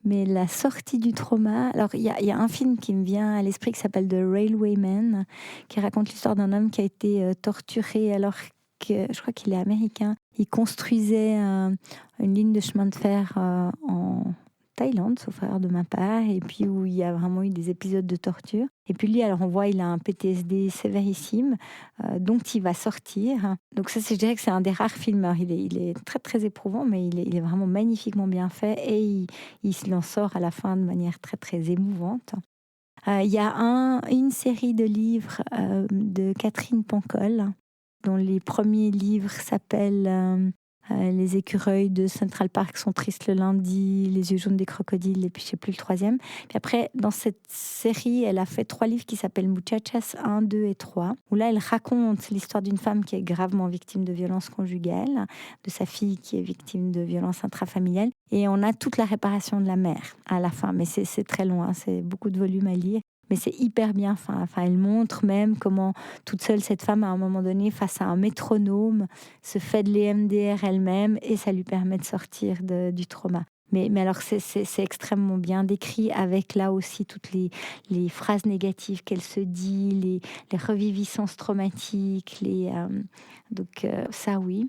mais la sortie du trauma... Alors, il y a un film qui me vient à l'esprit qui s'appelle The Railwayman, qui raconte l'histoire d'un homme qui a été torturé alors que, je crois qu'il est américain. Il construisait une ligne de chemin de fer en Thaïlande, sauf erreur de ma part, et puis où il y a vraiment eu des épisodes de torture. Et puis lui, alors on voit, il a un PTSD sévérissime, dont il va sortir. Donc ça, je dirais que c'est un des rares films. Alors, il est très très éprouvant, mais il est vraiment magnifiquement bien fait, et il en sort à la fin de manière très très émouvante. Il y a une série de livres de Catherine Pancol, dont les premiers livres s'appellent Les écureuils de Central Park sont tristes le lundi, Les yeux jaunes des crocodiles, et puis je ne sais plus le troisième. Puis après, dans cette série, elle a fait 3 livres qui s'appellent Muchachas 1, 2 et 3, où là, elle raconte l'histoire d'une femme qui est gravement victime de violences conjugales, de sa fille qui est victime de violences intrafamiliales, et on a toute la réparation de la mère à la fin. Mais c'est très long, c'est beaucoup de volumes à lire. Mais c'est hyper bien fait. Enfin, elle montre même comment, toute seule, cette femme, à un moment donné, face à un métronome, se fait de l'EMDR elle-même, et ça lui permet de sortir du trauma. Mais alors, c'est extrêmement bien décrit, avec là aussi toutes les phrases négatives qu'elle se dit, les reviviscences traumatiques. Donc, ça, oui.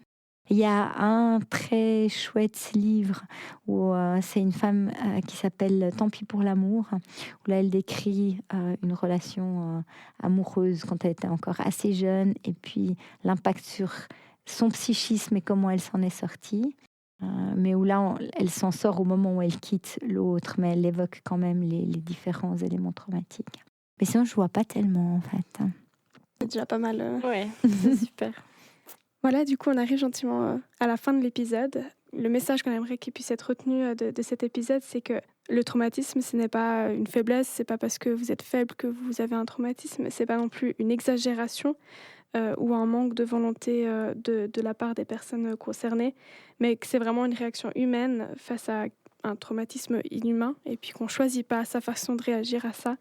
Il y a un très chouette livre où c'est une femme qui s'appelle Tant pis pour l'amour, où là elle décrit une relation amoureuse quand elle était encore assez jeune, et puis l'impact sur son psychisme et comment elle s'en est sortie. Mais où là elle s'en sort au moment où elle quitte l'autre, mais elle évoque quand même les différents éléments traumatiques. Mais sinon je vois pas tellement en fait. C'est déjà pas mal. Ouais, c'est super. Voilà, du coup, on arrive gentiment à la fin de l'épisode. Le message qu'on aimerait qu'il puisse être retenu de cet épisode, c'est que le traumatisme, ce n'est pas une faiblesse, c'est pas parce que vous êtes faible que vous avez un traumatisme, c'est pas non plus une exagération ou un manque de volonté de la part des personnes concernées, mais que c'est vraiment une réaction humaine face à un traumatisme inhumain, et puis qu'on choisit pas sa façon de réagir à ça.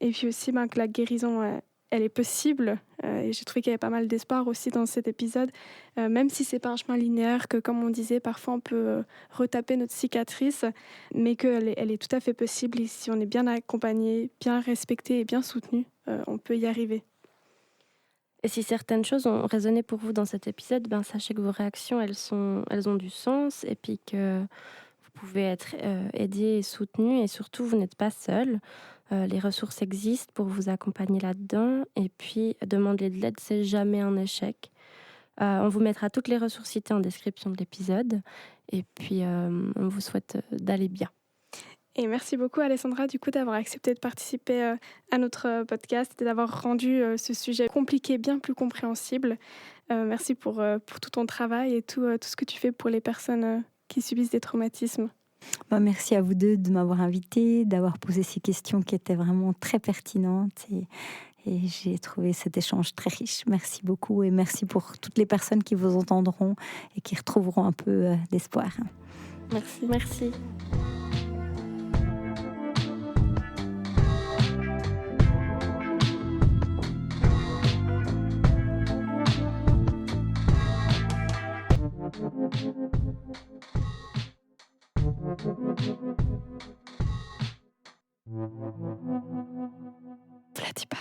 Et puis aussi que la guérison, elle est possible. Et j'ai trouvé qu'il y avait pas mal d'espoir aussi dans cet épisode, même si c'est pas un chemin linéaire, que comme on disait, parfois on peut retaper notre cicatrice, mais qu'elle elle est tout à fait possible. Et si on est bien accompagné, bien respecté et bien soutenu, on peut y arriver. Et si certaines choses ont résonné pour vous dans cet épisode, sachez que vos réactions, elles ont du sens, et puis que vous pouvez être aidé et soutenu, et surtout, vous n'êtes pas seul. Les ressources existent pour vous accompagner là-dedans. Et puis, demander de l'aide, c'est jamais un échec. On vous mettra toutes les ressources citées en description de l'épisode. Et puis, on vous souhaite d'aller bien. Et merci beaucoup Alessandra du coup d'avoir accepté de participer à notre podcast et d'avoir rendu ce sujet compliqué bien plus compréhensible. Merci pour tout ton travail et tout ce que tu fais pour les personnes qui subissent des traumatismes. Merci à vous deux de m'avoir invité, d'avoir posé ces questions qui étaient vraiment très pertinentes. Et j'ai trouvé cet échange très riche. Merci beaucoup et merci pour toutes les personnes qui vous entendront et qui retrouveront un peu d'espoir. Merci. Merci. Vous la dis pas.